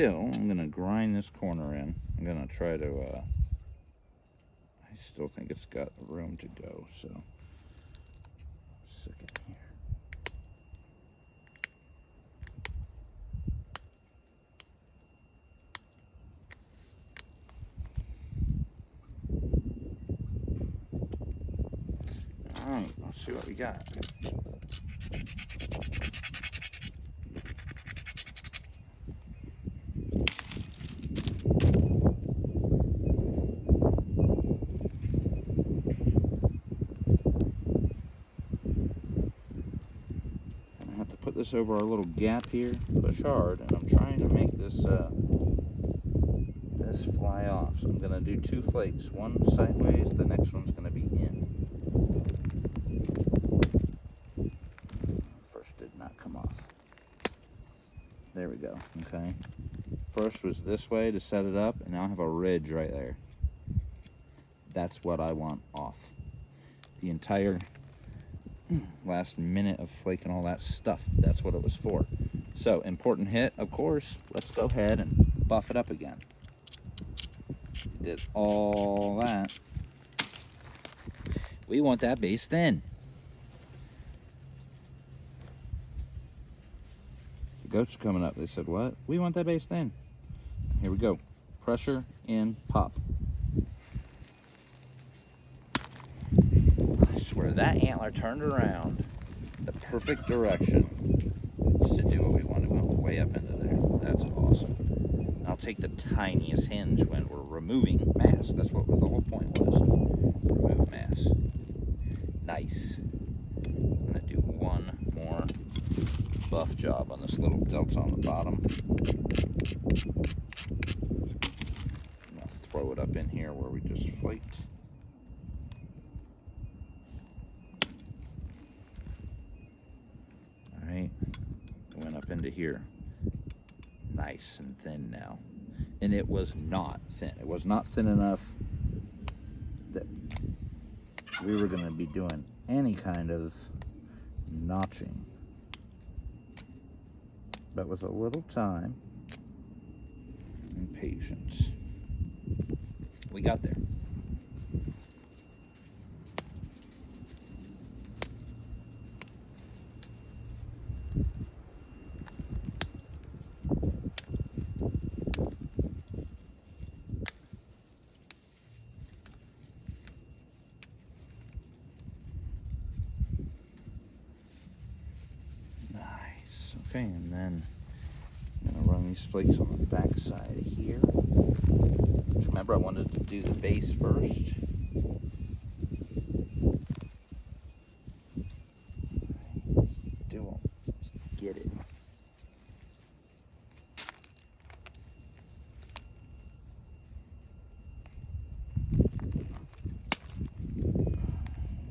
I'm going to grind this corner in. I'm going to try to, I still think it's got room to go, so, stick it here. All right, let's see what we got. This over our little gap here, push hard, and I'm trying to make this this fly off. So I'm going to do 2 flakes, one sideways, the next one's going to be in. First did not come off. There we go, okay. First was this way to set it up, and now I have a ridge right there. That's what I want off. The entire last minute of flaking all that stuff. That's what it was for. So, important hit, of course. Let's go ahead and buff it up again. Did all that. We want that base thin. The goats are coming up. They said, what? We want that base thin. Here we go. Pressure in, pop. I swear that antler turned around the perfect direction to do what we want. It went way up into there. That's awesome. I'll take the tiniest hinge when we're removing mass. That's what the whole point was. Remove mass. Nice. I'm going to do one more buff job on this little delta on the bottom. I'm going to throw it up in here where we just flaked. Alright. It went up into here. Nice and thin now. And it was not thin. It was not thin enough that we were going to be doing any kind of notching. But with a little time and patience, we got there. Okay, and then I'm going to run these flakes on the back side here. Remember, I wanted to do the base first. Let's do them. Let's get it.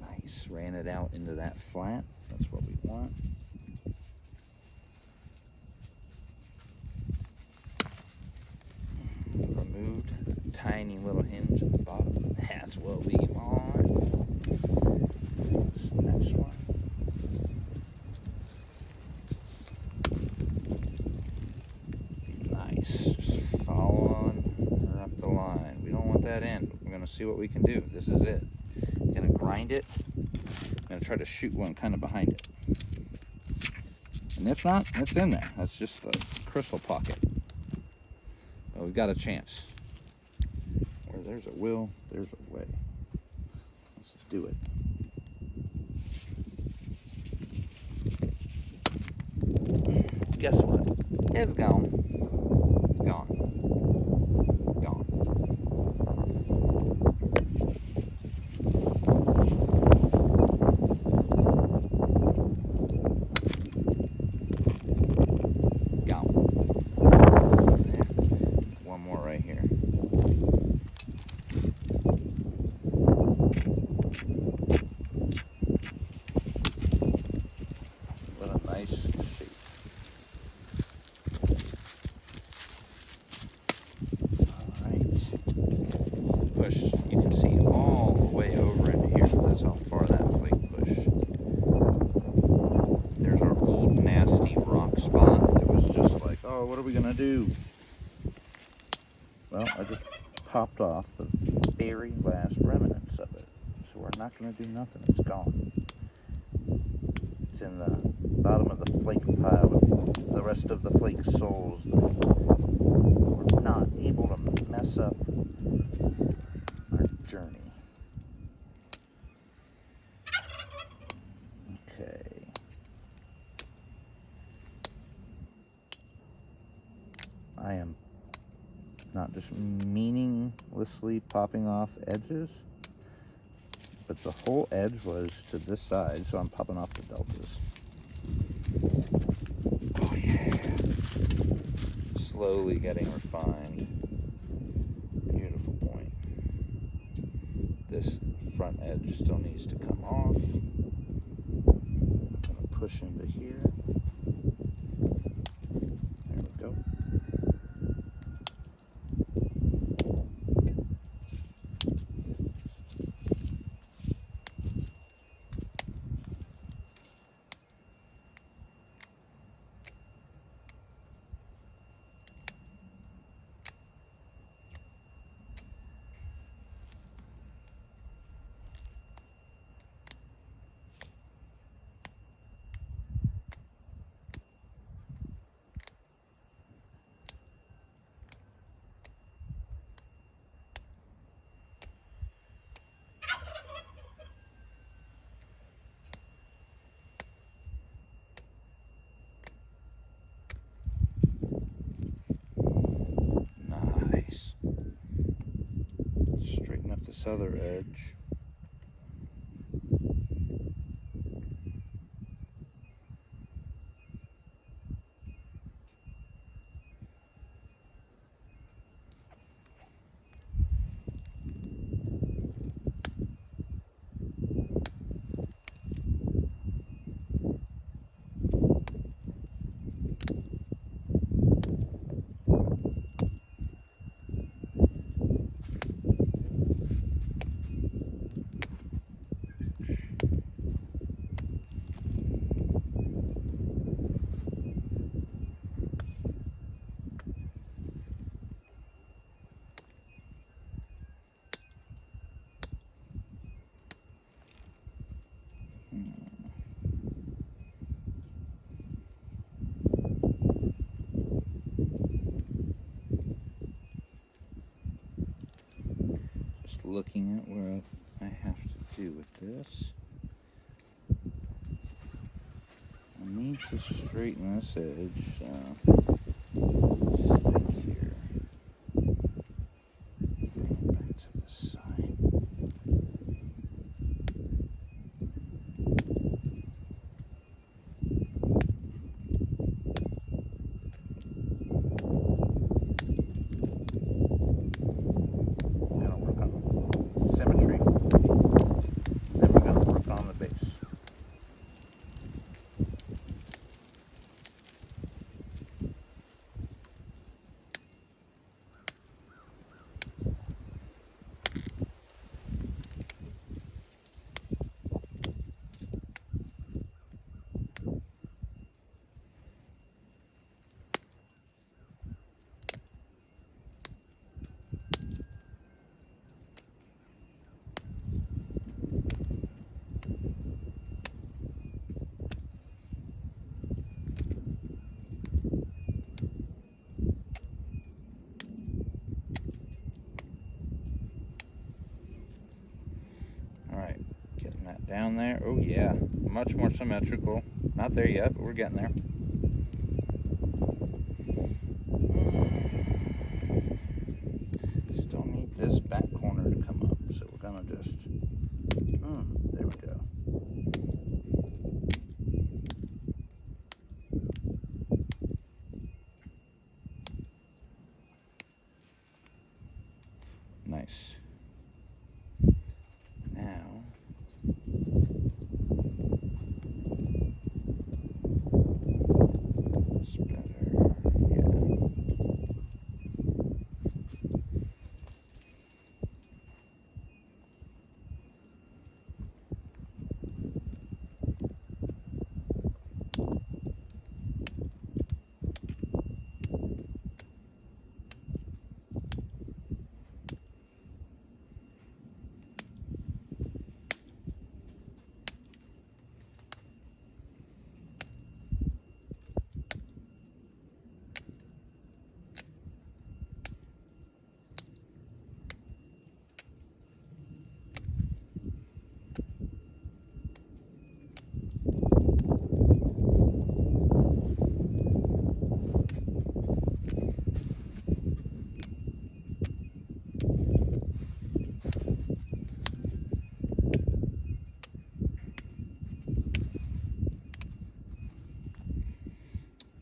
Nice. Ran it out into that flat. That's what we want. Tiny little hinge at the bottom. That's what we want. This next one. Nice. Just follow on or up the line. We don't want that in. We're going to see what we can do. This is it. I'm going to grind it. I'm going to try to shoot one kind of behind it. And if not, it's in there. That's just a crystal pocket. But we've got a chance. Where there's a will, there's a way. Let's do it. Guess what? It's gone. Gone. Gone. Gone. One more right here. What a nice shape. Alright. Push. You can see all the way over into here. That's how far that flake pushed. There's our old nasty rock spot. It was just like, oh, what are we gonna do? Well, I just popped off the very last remnants of it. So we're not going to do nothing. It's gone. It's in the bottom of the flake pile with the rest of the flake souls. We're not able to mess up our journey. Okay. I am not just meaninglessly popping off edges, but the whole edge was to this side, so I'm popping off the deltas. Oh yeah. Slowly getting refined. Beautiful point. This front edge still needs to come off. I'm gonna push into here. There we go. up this other edge. Just looking at where I have to do with this. I need to straighten this edge, so stick here. Bring it back to this side. Gonna work on symmetry. Then we're gonna work on the base. Alright, getting that down there. Oh yeah, much more symmetrical. Not there yet, but we're getting there. Still need this back corner to come up, so we're gonna just, there we go. Nice. Now, it's better, yeah.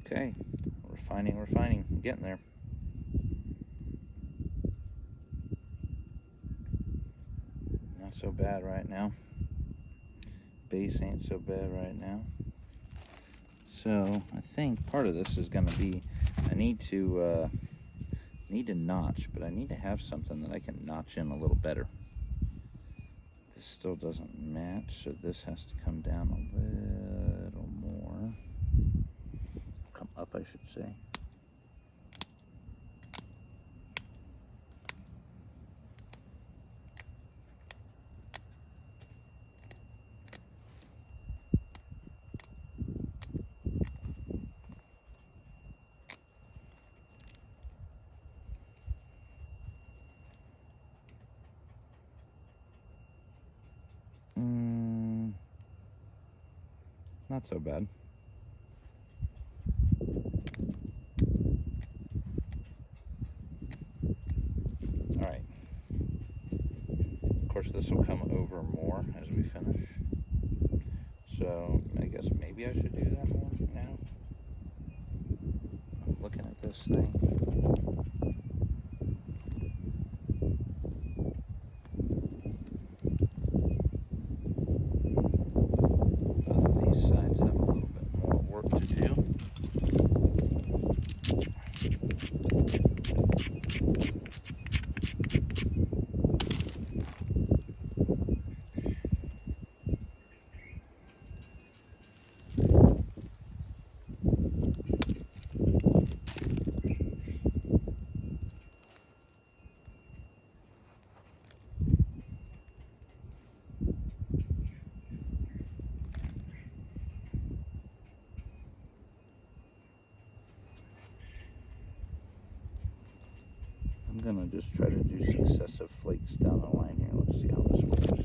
Okay, refining, I'm getting there. Not so bad right now. Base ain't so bad right now. So I think part of this is gonna be, I need to notch, but I need to have something that I can notch in a little better. This still doesn't match, so this has to come down a little more. Come up, I should say. Not so bad. All right. course, this will come over more as we finish. So I guess maybe I should do that more now. I'm looking at this thing. Both of these sides have a little bit more work to do. I'm gonna just try to do successive flakes down the line here. Let's see how this works.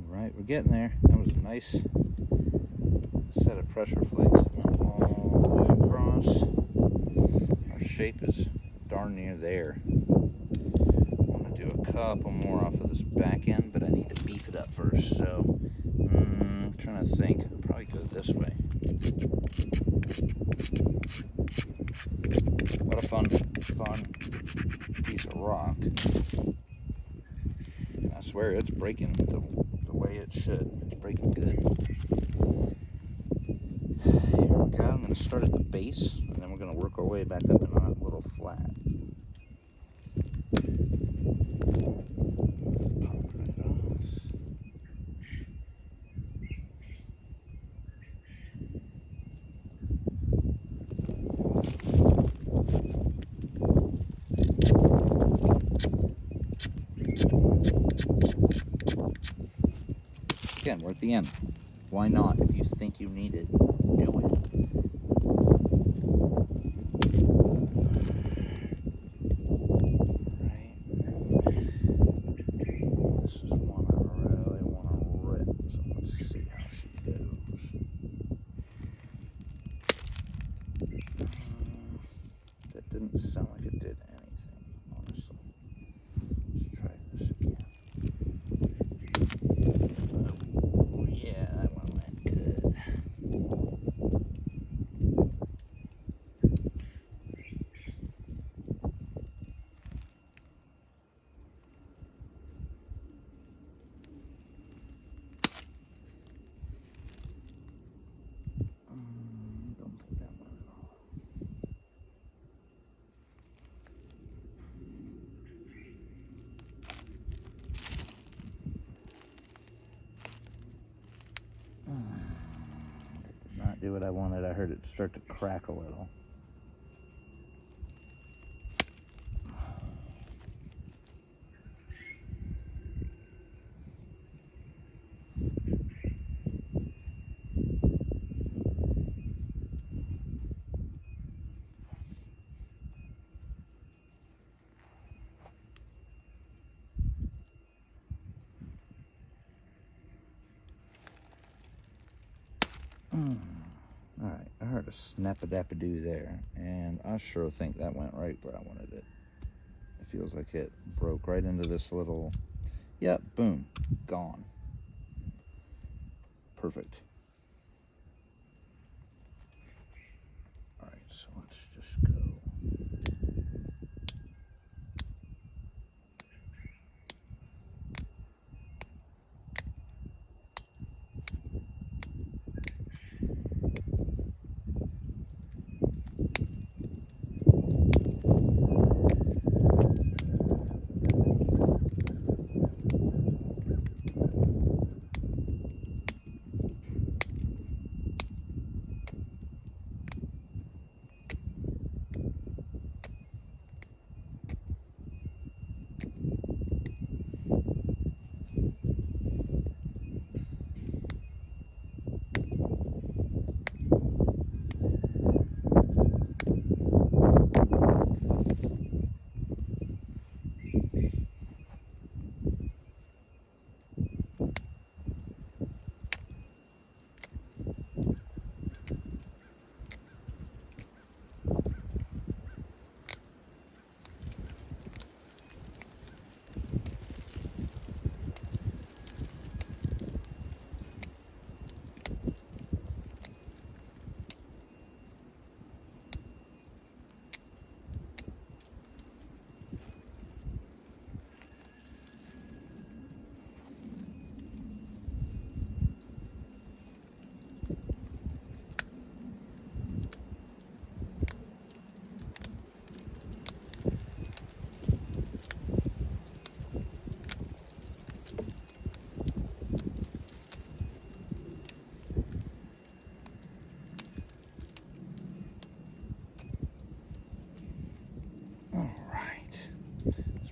Alright, we're getting there. That was a nice set of pressure flakes that went all the way across. Our shape is darn near there. I want to do a couple more off of this back end, but I need to beef it up first. So, I'm trying to think. I'll probably go this way. What a fun piece of rock. I swear it's breaking the way it should. It's breaking good. Here we go. I'm going to start at the base, and then we're going to work our way back up into that little flat. Pop right off. Again, we're at the end. Why not? If you think you need it, do it. Right. This is one I really want to rip, so let's see how she goes. That didn't sound like it did anything, honestly. Let's try this again. Yeah, that one went good. Don't think that one at all. That did not do what I wanted. I heard it start to crack a little. All right, I heard a snap-a-dap-a-doo there, and I sure think that went right where I wanted it. It feels like it broke right into this little, yep, boom, gone. Perfect. All right, so let's just go.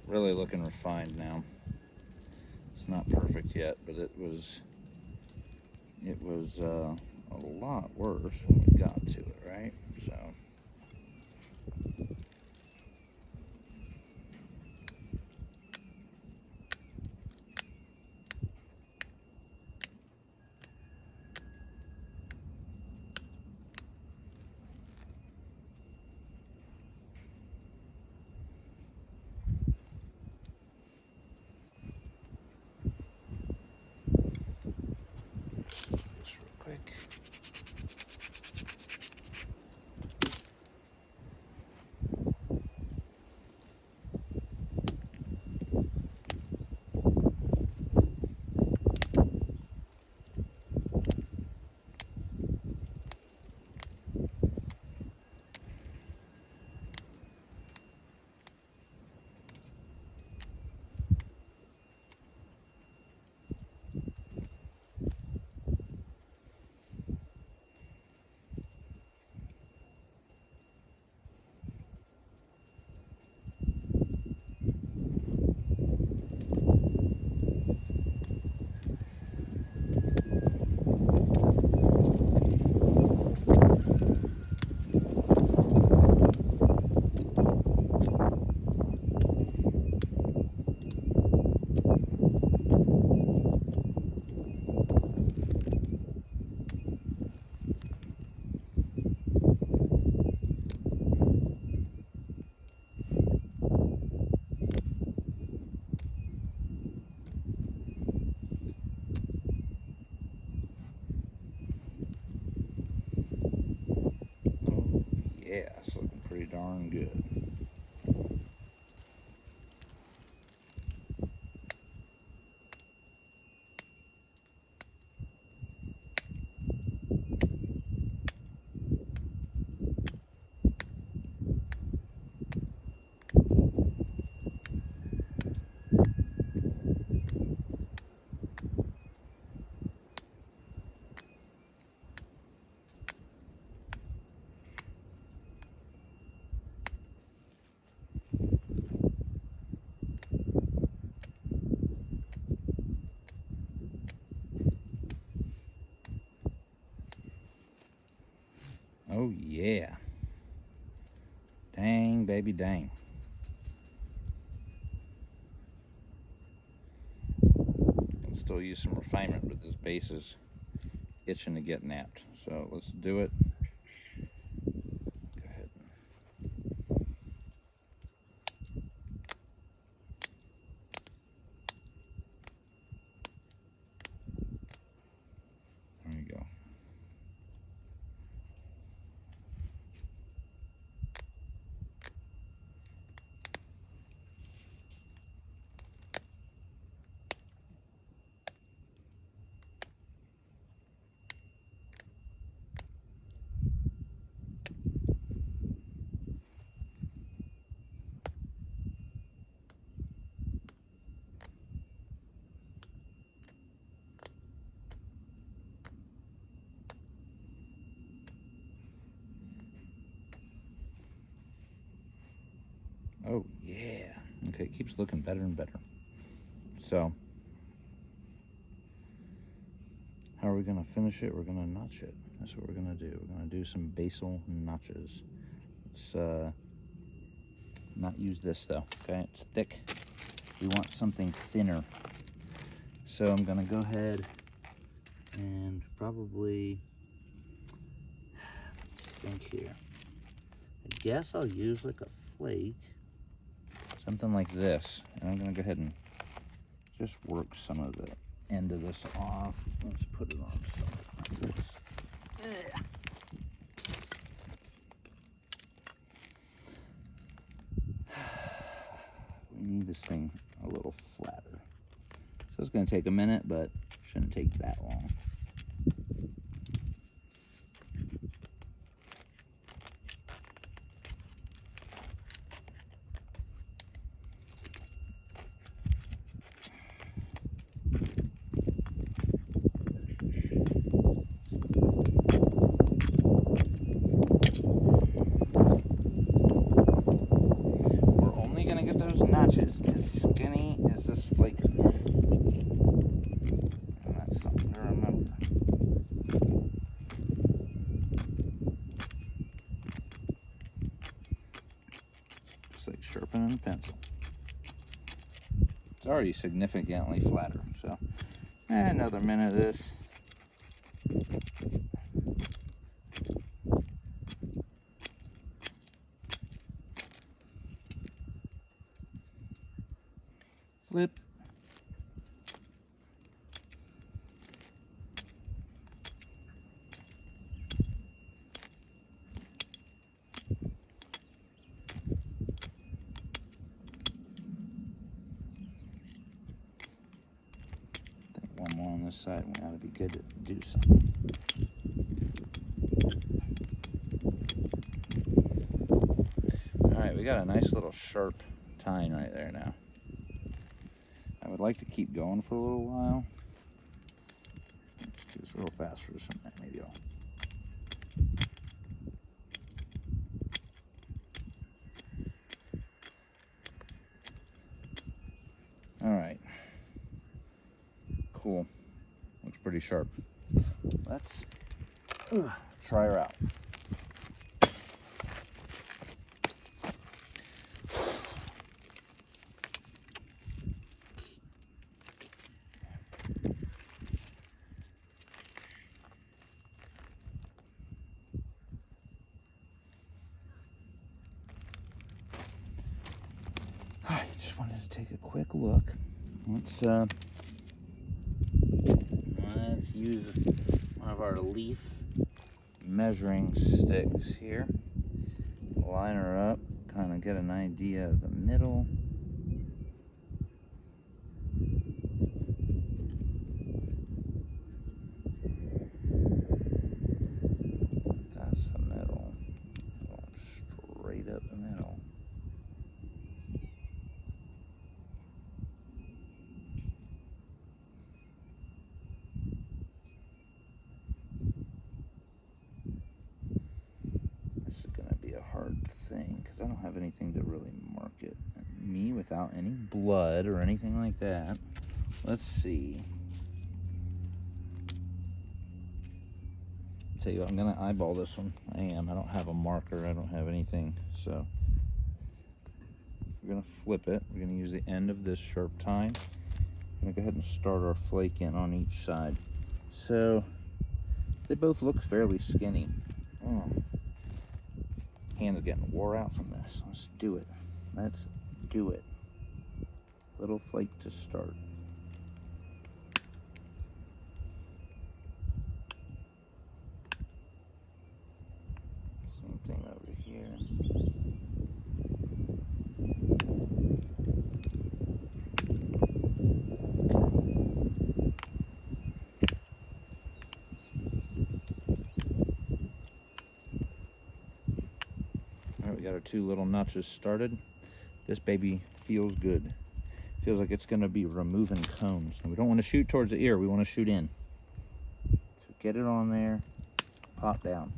Really looking refined now. It's not perfect yet, but it was a lot worse when we got to it, right? So just real quick. Oh yeah, it's looking pretty darn good. Oh yeah. Dang, baby, dang. Can still use some refinement, but this base is itching to get napped. So let's do it. Go ahead. There you go. Oh, yeah. Okay, it keeps looking better and better. So, how are we going to finish it? We're going to notch it. That's what we're going to do. We're going to do some basal notches. Let's not use this, though. Okay, it's thick. We want something thinner. So I'm going to go ahead and probably, think here. I guess I'll use like a flake. Something like this. And I'm going to go ahead and just work some of the end of this off. Let's put it on something like this. We need this thing a little flatter. So it's going to take a minute, but shouldn't take that long. Notches as skinny as this flaker. And that's something to remember. Just like sharpening a pencil. It's already significantly flatter, so another minute of this. Flip. I think one more on this side, we ought to be good to do something. Alright, we got a nice little sharp tine right there now. I would like to keep going for a little while. Do this real fast for some maybe I'll. Alright. Cool. Looks pretty sharp. Let's try her out. Alright, just wanted to take a quick look. Let's use one of our leaf measuring sticks here. Line her up, kind of get an idea of the middle. That's the middle. Going straight up the middle. Hard thing because I don't have anything to really mark it. Me without any blood or anything like that. Let's see. I'll tell you what, I'm gonna eyeball this one. I don't have a marker. I don't have anything. So we're gonna flip it. We're gonna use the end of this sharp tine. I'm gonna go ahead and start our flake in on each side. So They both look fairly skinny. Hand is getting wore out from this. Let's do it. Let's do it. Little flake to start. Same thing over here. Alright, we got our 2 little notches started. This baby feels good. Feels like it's going to be removing combs. And we don't want to shoot towards the ear, we want to shoot in. So get it on there, pop down.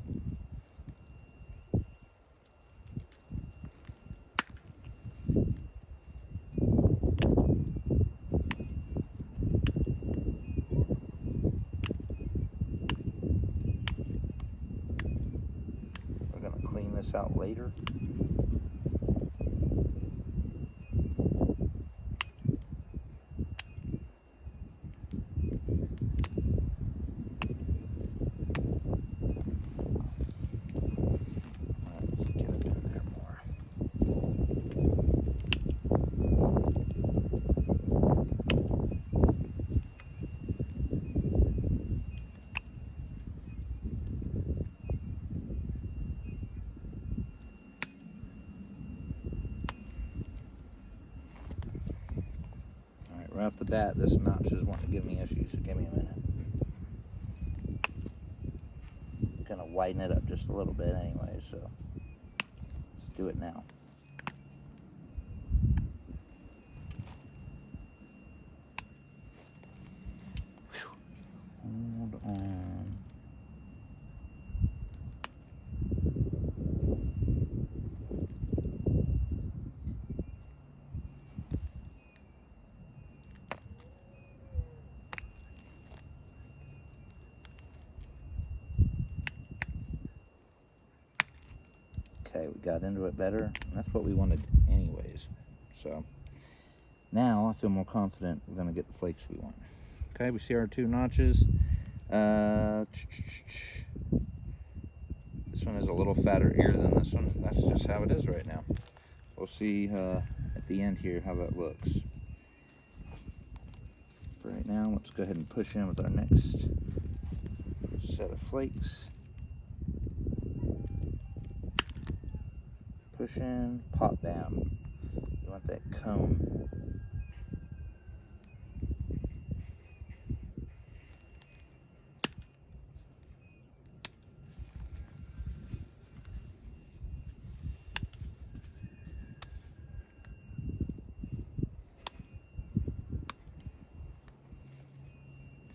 We're going to clean this out later. Right off the bat, this notch is wanting to give me issues, so give me a minute. I'm gonna widen it up just a little bit anyway, so let's do it now. Hold on. Okay, we got into it better, and that's what we wanted anyways. So now I feel more confident we're gonna get the flakes we want. Okay, we see our 2 notches. This one is a little fatter ear than this one. That's just how it is right now. We'll see at the end here how that looks. For right now, let's go ahead and push in with our next set of flakes. Push in, pop down. You want that cone.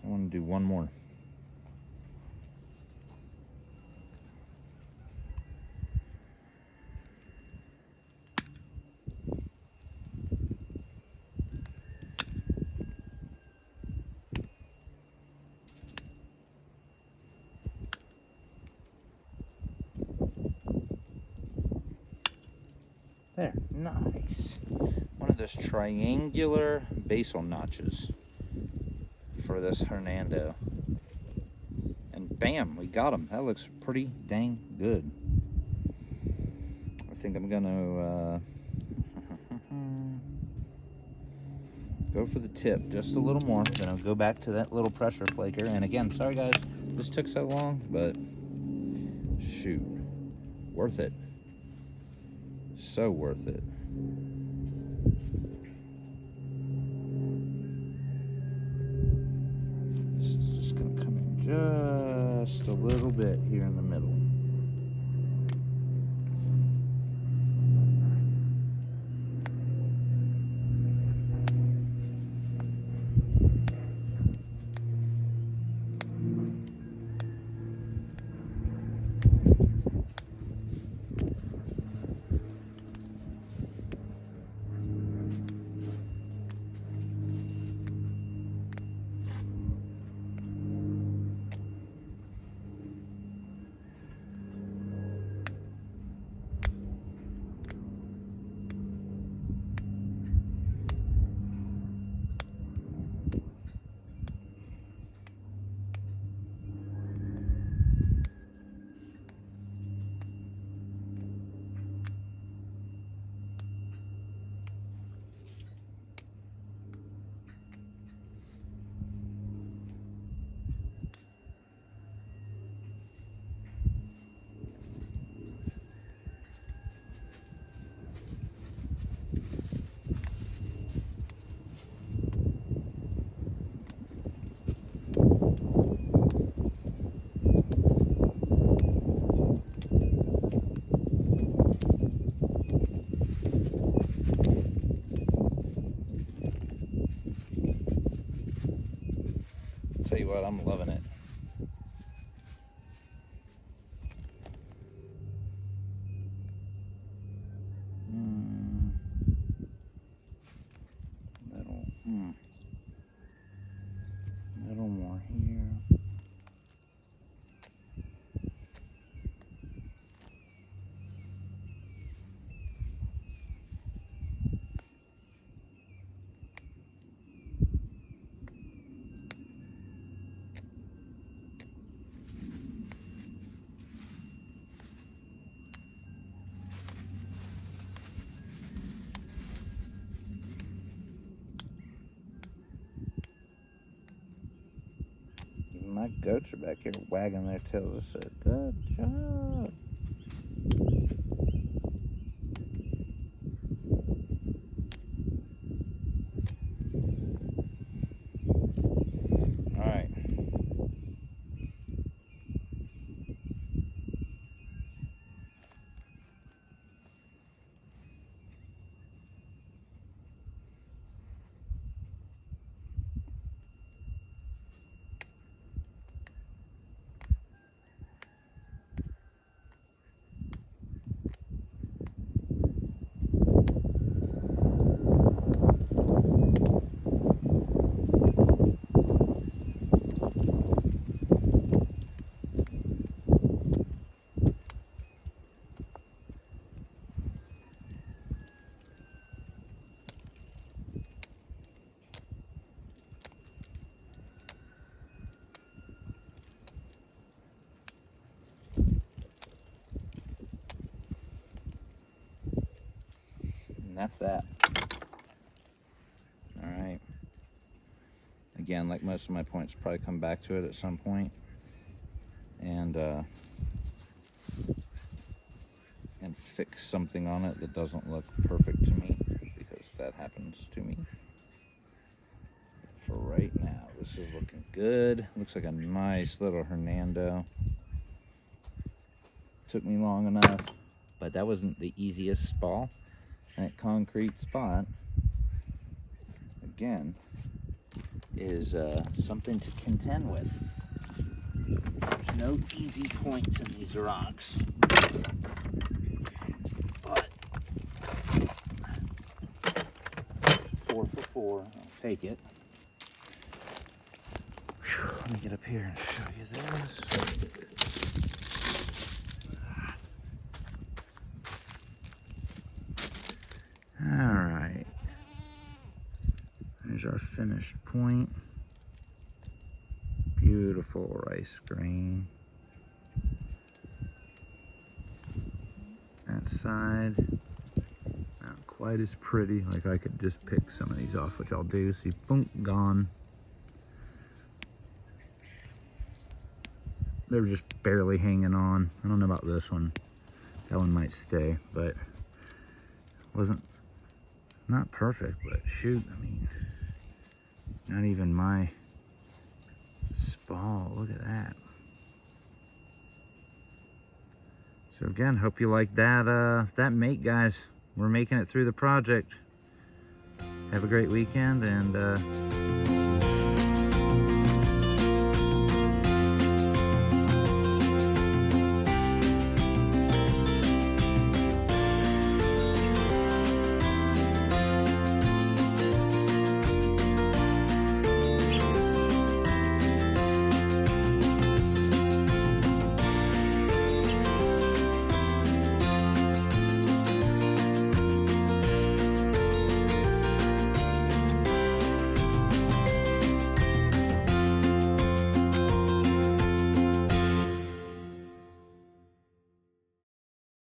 I want to do one more. There, nice. One of those triangular basal notches for this Hernando. And bam, we got him. That looks pretty dang good. I think I'm gonna go for the tip just a little more. Then I'll go back to that little pressure flaker. And again, sorry guys, this took so long, but shoot, worth it. So worth it. This is just going to come in just a little bit here in the middle. goats are back here wagging their tails. I said, good job. All right. And that's that. All right. Again, like most of my points, probably come back to it at some point, and fix something on it that doesn't look perfect to me, because that happens to me. For right now, this is looking good. Looks like a nice little Hernando. Took me long enough, but that wasn't the easiest ball. That concrete spot, again, is something to contend with. There's no easy points in these rocks, but 4 for 4, I'll take it. Whew, let me get up here and show you this. All right, there's our finished point. Beautiful rice grain. That side, not quite as pretty. Like, I could just pick some of these off, which I'll do. See, boom, gone. They're just barely hanging on. I don't know about this one. That one might stay, but wasn't, not perfect, but shoot, I mean, not even my spall. Look at that. So again, hope you like that that make, guys. We're making it through the project. Have a great weekend, and